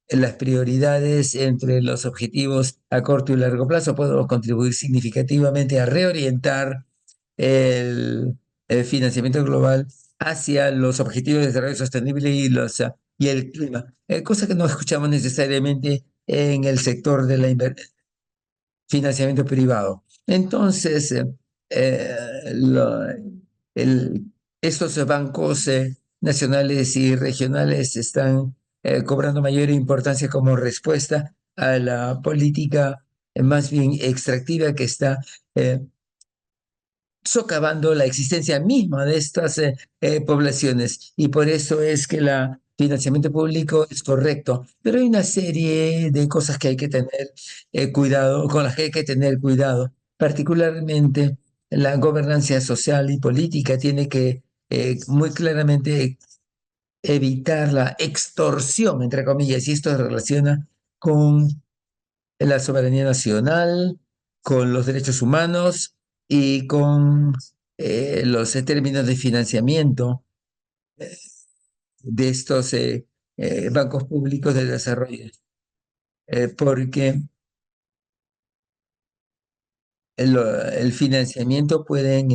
Speaker 3: las prioridades entre los objetivos a corto y largo plazo. Podemos contribuir significativamente a reorientar el, el financiamiento global hacia los objetivos de desarrollo sostenible y el clima, cosa que no escuchamos necesariamente en el sector del financiamiento privado. Entonces, eh, lo- el- estos bancos nacionales y regionales están cobrando mayor importancia como respuesta a la política más bien extractiva que está eh, socavando la existencia misma de estas poblaciones. Y por eso es que el financiamiento público es correcto. Pero hay una serie de cosas que hay que tener cuidado, con las que hay que tener cuidado. Particularmente la gobernanza social y política tiene que muy claramente evitar la extorsión, entre comillas, y esto se relaciona con la soberanía nacional, con los derechos humanos y con los términos de financiamiento de estos bancos públicos de desarrollo, porque el financiamiento pueden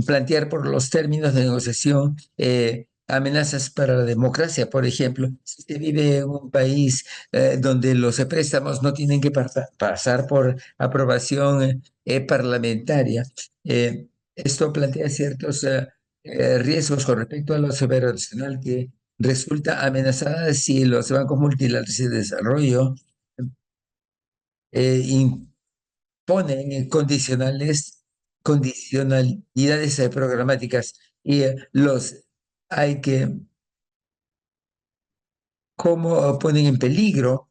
Speaker 3: plantear por los términos de negociación amenazas para la democracia. Por ejemplo, si usted vive en un país donde los préstamos no tienen que pasar por aprobación parlamentaria, esto plantea ciertos riesgos con respecto a la soberanía nacional que resulta amenazada si los bancos multilaterales de desarrollo ponen condicionalidades programáticas y hay que, cómo ponen en peligro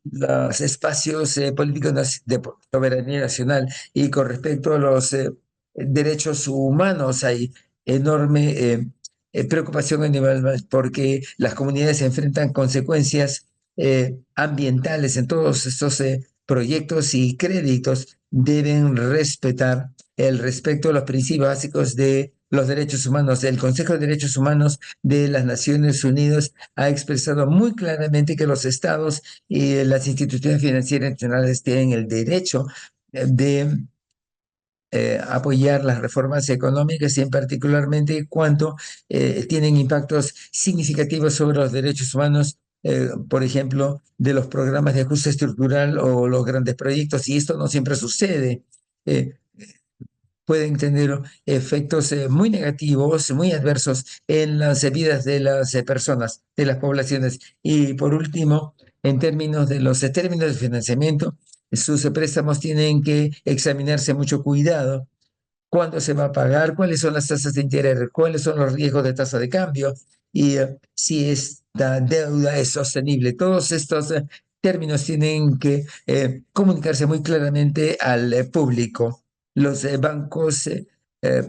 Speaker 3: los espacios políticos de soberanía nacional. Y con respecto a los derechos humanos, hay enorme preocupación a nivel porque las comunidades se enfrentan consecuencias ambientales en todos estos proyectos y créditos deben respetar el respeto a los principios básicos de los derechos humanos. El Consejo de Derechos Humanos de las Naciones Unidas ha expresado muy claramente que los estados y las instituciones financieras nacionales tienen el derecho de apoyar las reformas económicas y en particularmente cuando tienen impactos significativos sobre los derechos humanos, por ejemplo, de los programas de ajuste estructural o los grandes proyectos, y esto no siempre sucede. Eh, Pueden tener efectos muy negativos, muy adversos en las vidas de las personas, de las poblaciones. Y por último, en términos de los términos de financiamiento, sus préstamos tienen que examinarse mucho cuidado. ¿Cuándo se va a pagar? ¿Cuáles son las tasas de interés? ¿Cuáles son los riesgos de tasa de cambio? Y si esta deuda es sostenible. Todos estos términos tienen que comunicarse muy claramente al público. Los bancos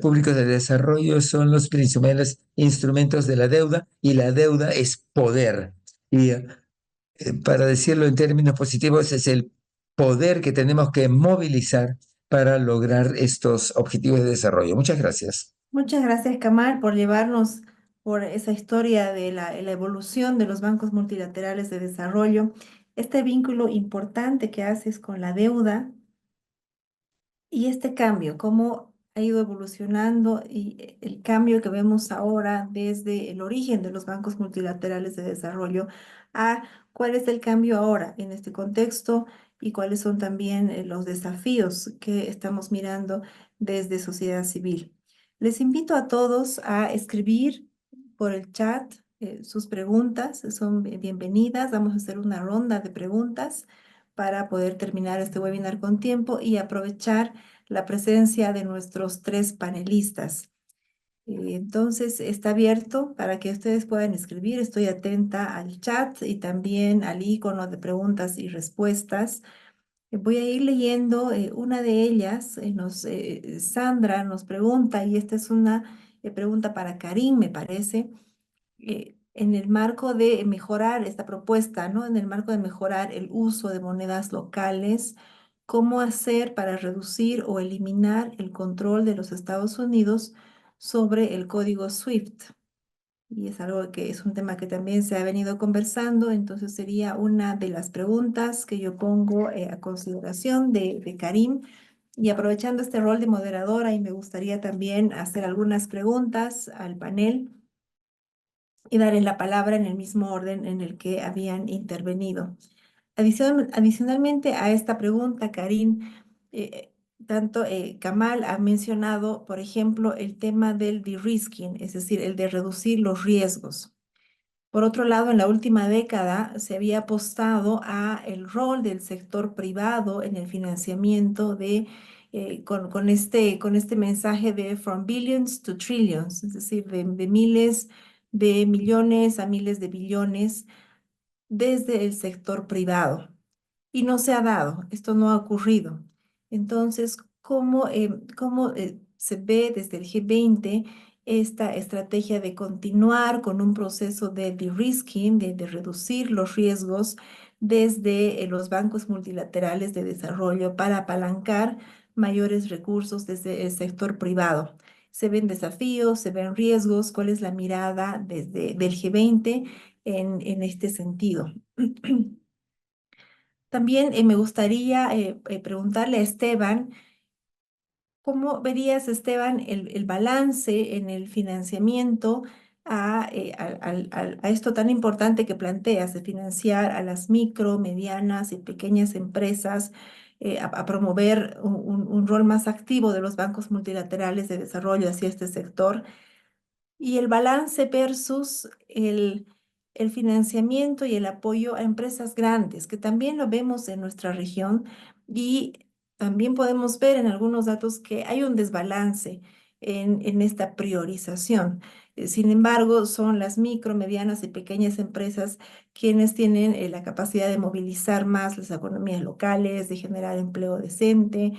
Speaker 3: públicos de desarrollo son los principales instrumentos de la deuda y la deuda es poder. Y para decirlo en términos positivos, es el poder que tenemos que movilizar para lograr estos objetivos de desarrollo. Muchas gracias.
Speaker 1: Muchas gracias, Kamal, por llevarnos por esa historia de la evolución de los bancos multilaterales de desarrollo, este vínculo importante que haces con la deuda y este cambio, cómo ha ido evolucionando y el cambio que vemos ahora desde el origen de los bancos multilaterales de desarrollo a cuál es el cambio ahora en este contexto y cuáles son también los desafíos que estamos mirando desde sociedad civil. Les invito a todos a escribir por el chat sus preguntas, son bienvenidas. Vamos a hacer una ronda de preguntas para poder terminar este webinar con tiempo y aprovechar la presencia de nuestros 3 panelistas. Entonces, está abierto para que ustedes puedan escribir. Estoy atenta al chat y también al icono de preguntas y respuestas. Voy a ir leyendo una de ellas. Sandra nos pregunta, y esta es una pregunta para Karim, me parece, en el marco de mejorar esta propuesta, ¿no? En el marco de mejorar el uso de monedas locales, ¿cómo hacer para reducir o eliminar el control de los Estados Unidos sobre el código SWIFT? Y es algo que es un tema que también se ha venido conversando, entonces sería una de las preguntas que yo pongo a consideración de Karim. Y aprovechando este rol de moderadora, y me gustaría también hacer algunas preguntas al panel y darles la palabra en el mismo orden en el que habían intervenido. Adicionalmente a esta pregunta, Karim, eh, tanto Kamal ha mencionado, por ejemplo, el tema del de-risking, es decir, el de reducir los riesgos. Por otro lado, en la última década se había apostado a el rol del sector privado en el financiamiento con este mensaje de from billions to trillions, es decir, de miles de millones a miles de billones desde el sector privado. Y no se ha dado, esto no ha ocurrido. Entonces, ¿cómo se ve desde el G20 esta estrategia de continuar con un proceso de de-risking, de reducir los riesgos desde los bancos multilaterales de desarrollo para apalancar mayores recursos desde el sector privado? ¿Se ven desafíos, se ven riesgos? ¿Cuál es la mirada del G20 en este sentido? También me gustaría preguntarle a Esteban, ¿cómo verías, Esteban, el balance en el financiamiento a esto tan importante que planteas, de financiar a las micro, medianas y pequeñas empresas, a promover un rol más activo de los bancos multilaterales de desarrollo hacia este sector? Y el balance versus el financiamiento y el apoyo a empresas grandes, que también lo vemos en nuestra región y también podemos ver en algunos datos que hay un desbalance en esta priorización. Sin embargo, son las micro, medianas y pequeñas empresas quienes tienen la capacidad de movilizar más las economías locales, de generar empleo decente.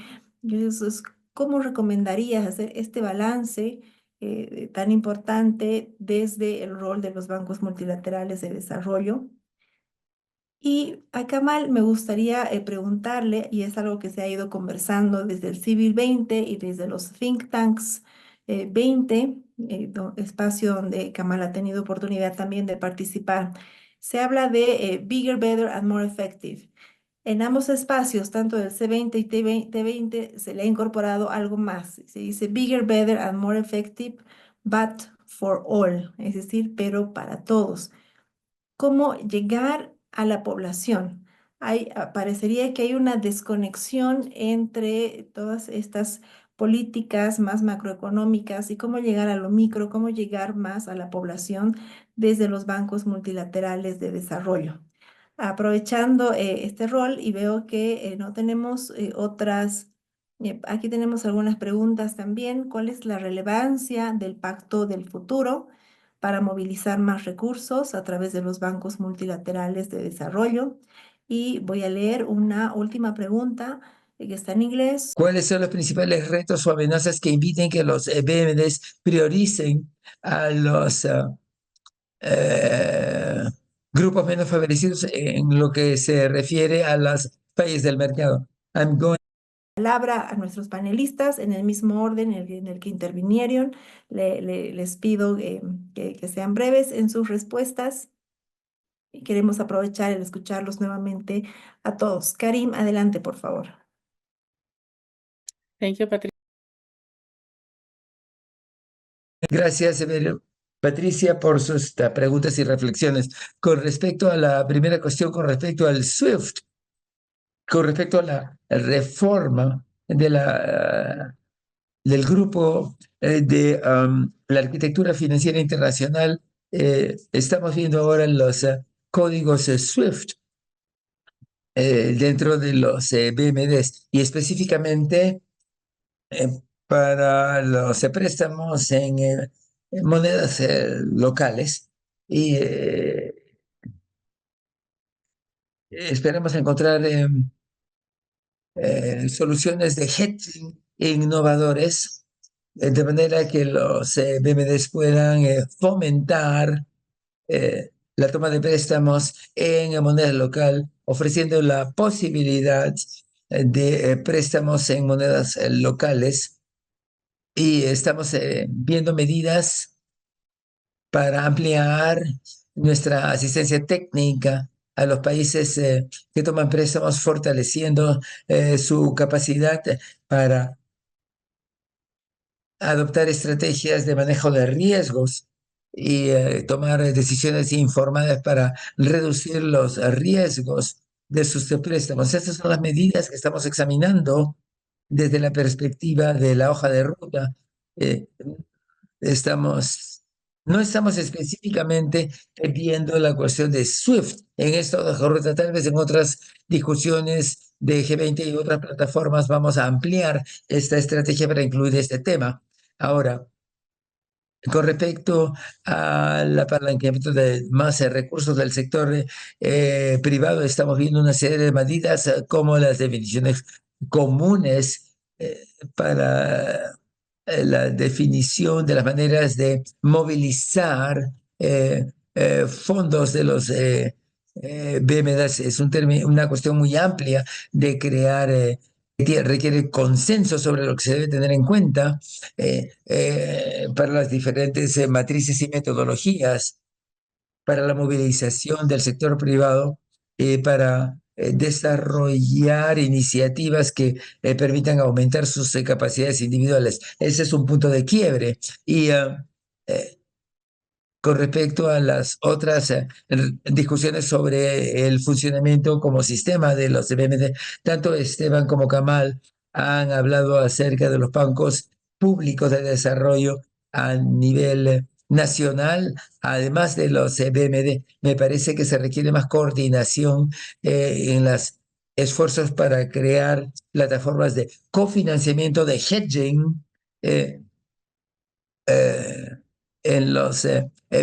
Speaker 1: Entonces, ¿cómo recomendarías hacer este balance tan importante desde el rol de los bancos multilaterales de desarrollo? Y a Kamal me gustaría preguntarle, y es algo que se ha ido conversando desde el Civil 20 y desde los think tanks 20, espacio donde Kamal ha tenido oportunidad también de participar. Se habla de bigger, better and more effective. En ambos espacios, tanto del C20 y T20, se le ha incorporado algo más. Se dice bigger, better and more effective, but for all, es decir, pero para todos. ¿Cómo llegar a la población? Parecería que hay una desconexión entre todas estas políticas más macroeconómicas y cómo llegar a lo micro, cómo llegar más a la población desde los bancos multilaterales de desarrollo. Aprovechando este rol, y veo que no tenemos aquí tenemos algunas preguntas también. ¿Cuál es la relevancia del Pacto del Futuro para movilizar más recursos a través de los bancos multilaterales de desarrollo? Y voy a leer una última pregunta que está en inglés.
Speaker 3: ¿Cuáles son los principales retos o amenazas que impiden que los BMDs prioricen a los grupos menos favorecidos en lo que se refiere a los países del mercado?
Speaker 1: Palabra a nuestros panelistas en el mismo orden en el que intervinieron. Les pido que sean breves en sus respuestas y queremos aprovechar el escucharlos nuevamente a todos. Karim, adelante, por favor.
Speaker 4: Thank you, Patricia.
Speaker 3: Gracias, Patricia, por sus preguntas y reflexiones. Con respecto a la primera cuestión, con respecto al SWIFT, con respecto a la reforma del grupo de la arquitectura financiera internacional, estamos viendo ahora los códigos SWIFT dentro de los BMDs y específicamente eh, para los préstamos en monedas locales. Y esperamos encontrar soluciones de hedging innovadores, de manera que los BMDs puedan fomentar la toma de préstamos en moneda local, ofreciendo la posibilidad de préstamos en monedas locales. Y estamos viendo medidas para ampliar nuestra asistencia técnica a los países que toman préstamos, fortaleciendo su capacidad para adoptar estrategias de manejo de riesgos y tomar decisiones informadas para reducir los riesgos de sus préstamos. Estas son las medidas que estamos examinando desde la perspectiva de la hoja de ruta. Eh, no estamos específicamente viendo la cuestión de SWIFT en esta hoja de ruta, tal vez en otras discusiones de G20 y otras plataformas vamos a ampliar esta estrategia para incluir este tema. Ahora, con respecto al apalancamiento de más recursos del sector privado, estamos viendo una serie de medidas como las definiciones comunes para la definición de las maneras de movilizar fondos de los BMDs. Es una cuestión muy amplia de crear requiere consenso sobre lo que se debe tener en cuenta para las diferentes matrices y metodologías para la movilización del sector privado, para desarrollar iniciativas que permitan aumentar sus capacidades individuales. Ese es un punto de quiebre. Y con respecto a las otras discusiones sobre el funcionamiento como sistema de los BMD, tanto Esteban como Kamal han hablado acerca de los bancos públicos de desarrollo a nivel nacional, además de los BMD. Me parece que se requiere más coordinación en los esfuerzos para crear plataformas de cofinanciamiento, de hedging, eh, eh, en los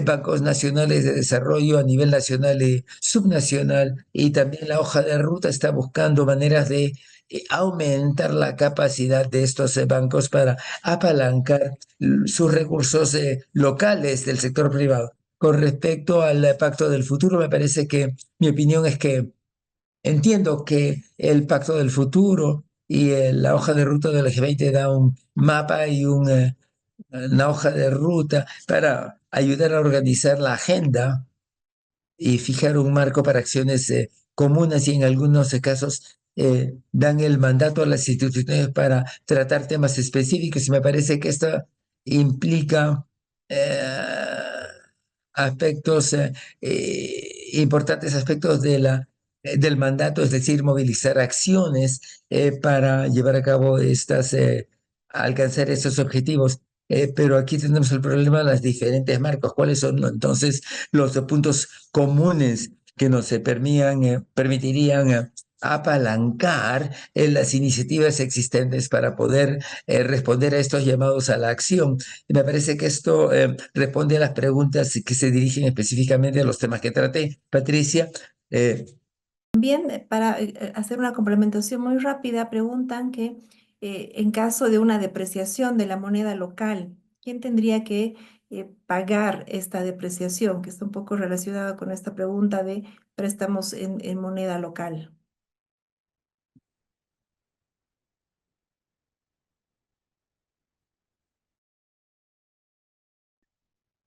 Speaker 3: bancos nacionales de desarrollo a nivel nacional y subnacional, y también la hoja de ruta está buscando maneras de aumentar la capacidad de estos bancos para apalancar sus recursos locales del sector privado. Con respecto al pacto del futuro, me parece que mi opinión es que entiendo que el pacto del futuro y la hoja de ruta del G20 da un mapa y una hoja de ruta para ayudar a organizar la agenda y fijar un marco para acciones comunes y en algunos casos dan el mandato a las instituciones para tratar temas específicos y me parece que esto implica aspectos importantes, aspectos del mandato, es decir, movilizar acciones para llevar a cabo alcanzar estos objetivos. Pero aquí tenemos el problema de los diferentes marcos. ¿Cuáles son entonces los puntos comunes que nos permitirían apalancar las iniciativas existentes para poder responder a estos llamados a la acción? Y me parece que esto responde a las preguntas que se dirigen específicamente a los temas que traté. Patricia,
Speaker 1: También para hacer una complementación muy rápida, preguntan que en caso de una depreciación de la moneda local, ¿quién tendría que pagar esta depreciación? Que está un poco relacionada con esta pregunta de préstamos en moneda local.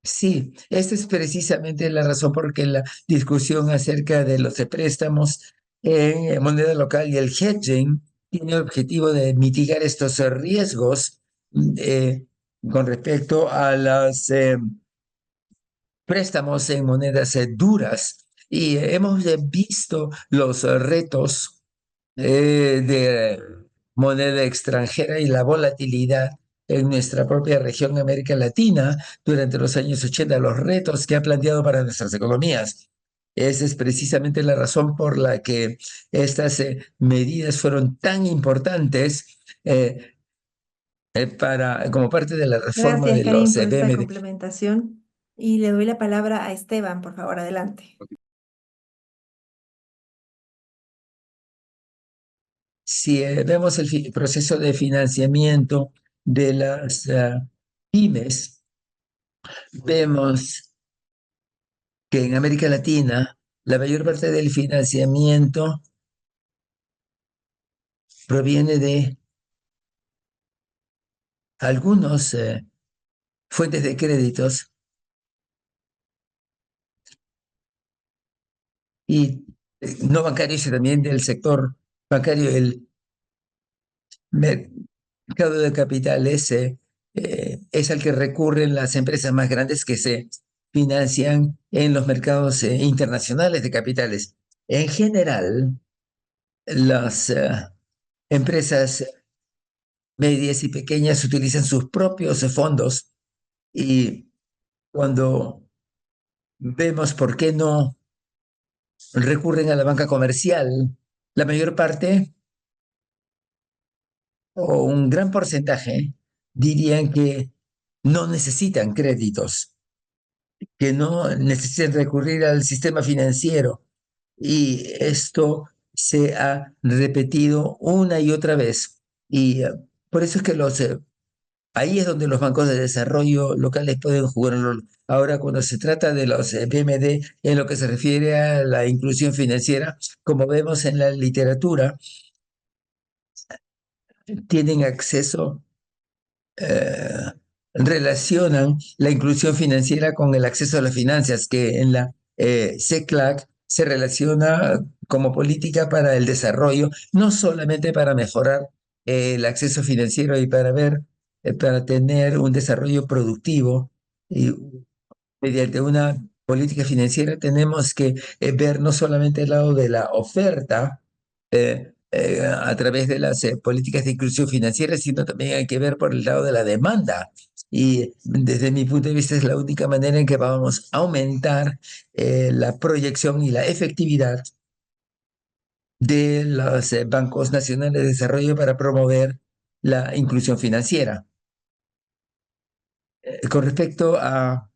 Speaker 3: sí, esta es precisamente la razón por que la discusión acerca de los préstamos en moneda local y el hedging tiene el objetivo de mitigar estos riesgos eh, con respecto a los préstamos en monedas duras. Y hemos visto los retos de moneda extranjera y la volatilidad en nuestra propia región América Latina durante los años 80, los retos que ha planteado para nuestras economías. Esa es precisamente la razón por la que estas medidas fueron tan importantes como parte de la reforma
Speaker 1: Gracias,
Speaker 3: de
Speaker 1: Karim,
Speaker 3: los
Speaker 1: por esta
Speaker 3: BMD.
Speaker 1: complementación. Y le doy la palabra a Esteban, por favor, adelante.
Speaker 3: Si vemos el proceso de financiamiento de las pymes, vemos que en América Latina la mayor parte del financiamiento proviene de algunos fuentes de créditos y no bancarios y también del sector bancario. El mercado de capitales es al que recurren las empresas más grandes que se financian en los mercados internacionales de capitales. En general, las empresas medias y pequeñas utilizan sus propios fondos y cuando vemos por qué no recurren a la banca comercial, la mayor parte o un gran porcentaje dirían que no necesitan créditos, que no necesitan recurrir al sistema financiero. Y esto se ha repetido una y otra vez. Y por eso es que ahí es donde los bancos de desarrollo locales pueden jugar un rol. Ahora, cuando se trata de los BMD, en lo que se refiere a la inclusión financiera, como vemos en la literatura, tienen acceso, eh, relacionan la inclusión financiera con el acceso a las finanzas, que en la CECLAC se relaciona como política para el desarrollo, no solamente para mejorar el acceso financiero y para tener un desarrollo productivo y mediante una política financiera tenemos que ver no solamente el lado de la oferta a través de las políticas de inclusión financiera, sino también hay que ver por el lado de la demanda. Y desde mi punto de vista es la única manera en que vamos a aumentar la proyección y la efectividad de los bancos nacionales de desarrollo para promover la inclusión financiera. Con respecto a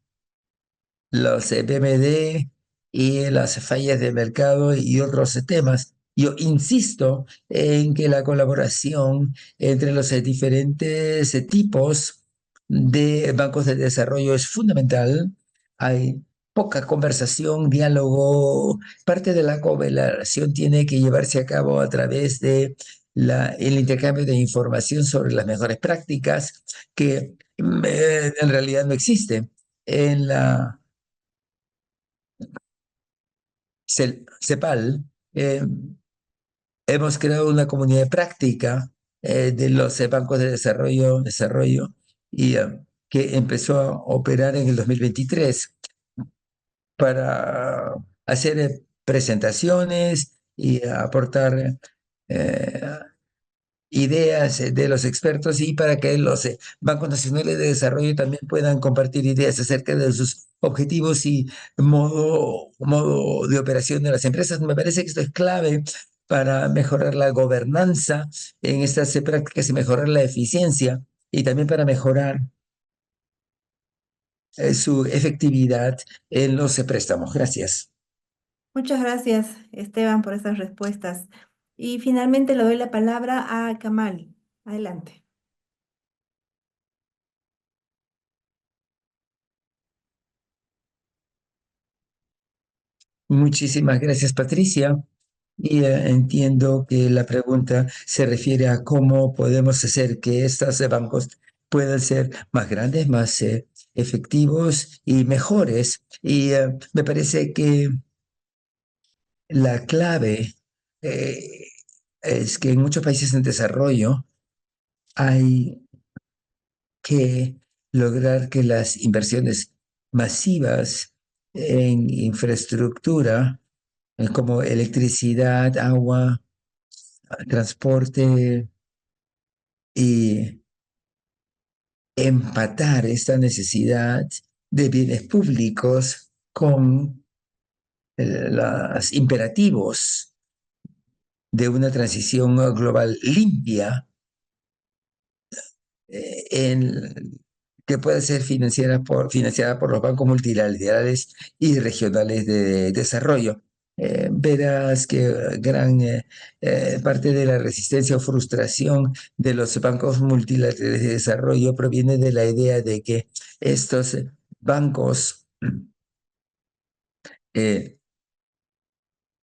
Speaker 3: los BMD y las fallas de mercado y otros temas. Yo insisto en que la colaboración entre los diferentes tipos de bancos de desarrollo es fundamental. Hay poca conversación, diálogo. Parte de la cooperación tiene que llevarse a cabo a través de el intercambio de información sobre las mejores prácticas que en realidad no existe. En la CEPAL, hemos creado una comunidad de práctica de los bancos de desarrollo y que empezó a operar en el 2023 para hacer presentaciones y aportar eh, ideas de los expertos y para que los bancos nacionales de desarrollo también puedan compartir ideas acerca de sus objetivos y modo de operación de las empresas. Me parece que esto es clave para mejorar la gobernanza en estas prácticas y mejorar la eficiencia y también para mejorar su efectividad en los préstamos. Gracias.
Speaker 1: Muchas gracias, Esteban, por esas respuestas. Y finalmente le doy la palabra a Kamal. Adelante.
Speaker 3: Muchísimas gracias, Patricia. Y entiendo que la pregunta se refiere a cómo podemos hacer que estos bancos puedan ser más grandes, más efectivos y mejores. Y me parece que la clave eh, es que en muchos países en desarrollo hay que lograr que las inversiones masivas en infraestructura, como electricidad, agua, transporte y empatar esta necesidad de bienes públicos con los imperativos de una transición global limpia que puede ser financiada por los bancos multilaterales y regionales de desarrollo. Verás que gran parte de la resistencia o frustración de los bancos multilaterales de desarrollo proviene de la idea de que estos bancos eh,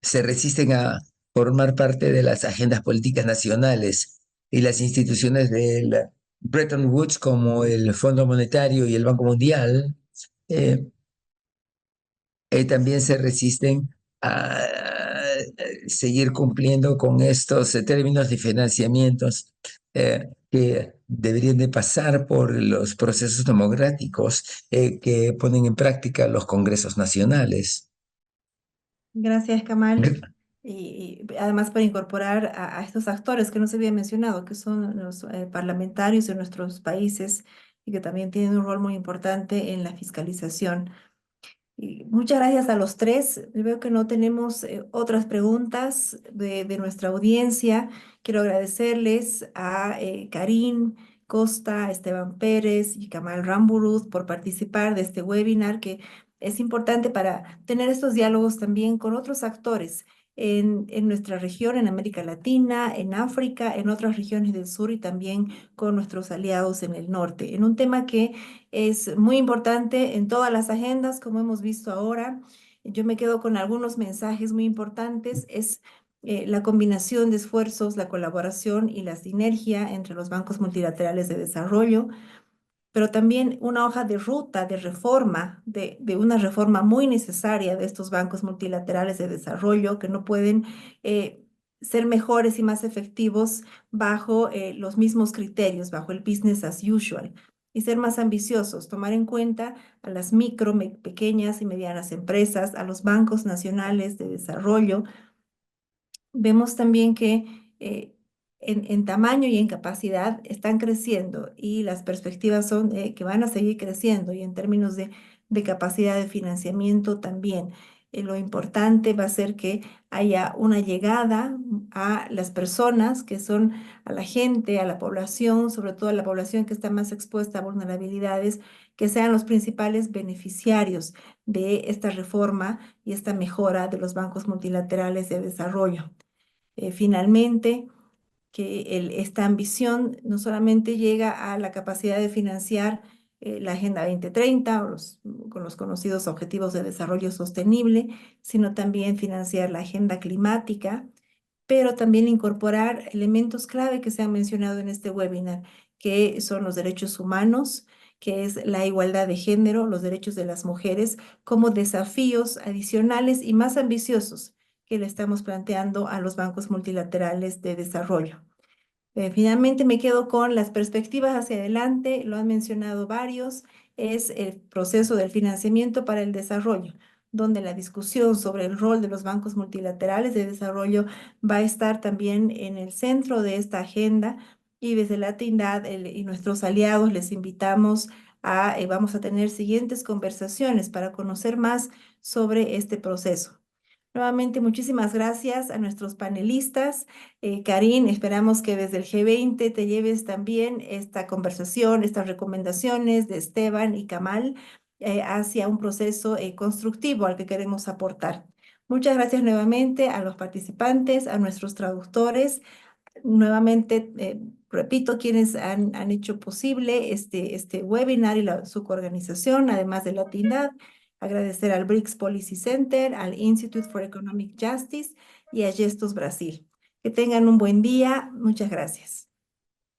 Speaker 3: se resisten a formar parte de las agendas políticas nacionales y las instituciones del Bretton Woods como el Fondo Monetario y el Banco Mundial eh, también se resisten a seguir cumpliendo con estos términos de financiamientos que deberían de pasar por los procesos democráticos que ponen en práctica los congresos nacionales.
Speaker 1: Gracias, Kamal. Y además para incorporar a estos actores que no se había mencionado, que son los parlamentarios de nuestros países y que también tienen un rol muy importante en la fiscalización. Y muchas gracias a los tres. Veo que no tenemos otras preguntas de nuestra audiencia. Quiero agradecerles a Karin Costa, Esteban Pérez y Kamal Ramburuz por participar de este webinar que es importante para tener estos diálogos también con otros actores en nuestra región, en América Latina, en África, en otras regiones del sur y también con nuestros aliados en el norte, en un tema que es muy importante en todas las agendas, como hemos visto ahora. Yo me quedo con algunos mensajes muy importantes. Es la combinación de esfuerzos, la colaboración y la sinergia entre los bancos multilaterales de desarrollo, pero también una hoja de ruta de reforma, de una reforma muy necesaria de estos bancos multilaterales de desarrollo que no pueden ser mejores y más efectivos bajo los mismos criterios, bajo el business as usual. Y ser más ambiciosos, tomar en cuenta a las micro, pequeñas y medianas empresas, a los bancos nacionales de desarrollo. Vemos también que en tamaño y en capacidad están creciendo y las perspectivas son que van a seguir creciendo y en términos de capacidad de financiamiento también. Lo importante va a ser que haya una llegada a las personas que son a la gente, a la población, sobre todo a la población que está más expuesta a vulnerabilidades, que sean los principales beneficiarios de esta reforma y esta mejora de los bancos multilaterales de desarrollo. Finalmente, que esta ambición no solamente llega a la capacidad de financiar la Agenda 2030 con los conocidos Objetivos de Desarrollo Sostenible, sino también financiar la agenda climática, pero también incorporar elementos clave que se han mencionado en este webinar, que son los derechos humanos, que es la igualdad de género, los derechos de las mujeres, como desafíos adicionales y más ambiciosos que le estamos planteando a los bancos multilaterales de desarrollo. Finalmente me quedo con las perspectivas hacia adelante, lo han mencionado varios, es el proceso del financiamiento para el desarrollo, donde la discusión sobre el rol de los bancos multilaterales de desarrollo va a estar también en el centro de esta agenda y desde la Tindad y nuestros aliados les invitamos vamos a tener siguientes conversaciones para conocer más sobre este proceso. Nuevamente, muchísimas gracias a nuestros panelistas. Karin, esperamos que desde el G20 te lleves también esta conversación, estas recomendaciones de Esteban y Kamal hacia un proceso constructivo al que queremos aportar. Muchas gracias nuevamente a los participantes, a nuestros traductores. Nuevamente, repito, quienes han hecho posible este webinar y su coorganización, además de la Tindad. Agradecer al BRICS Policy Center, al Institute for Economic Justice y a Gestos Brasil. Que tengan un buen día. Muchas gracias.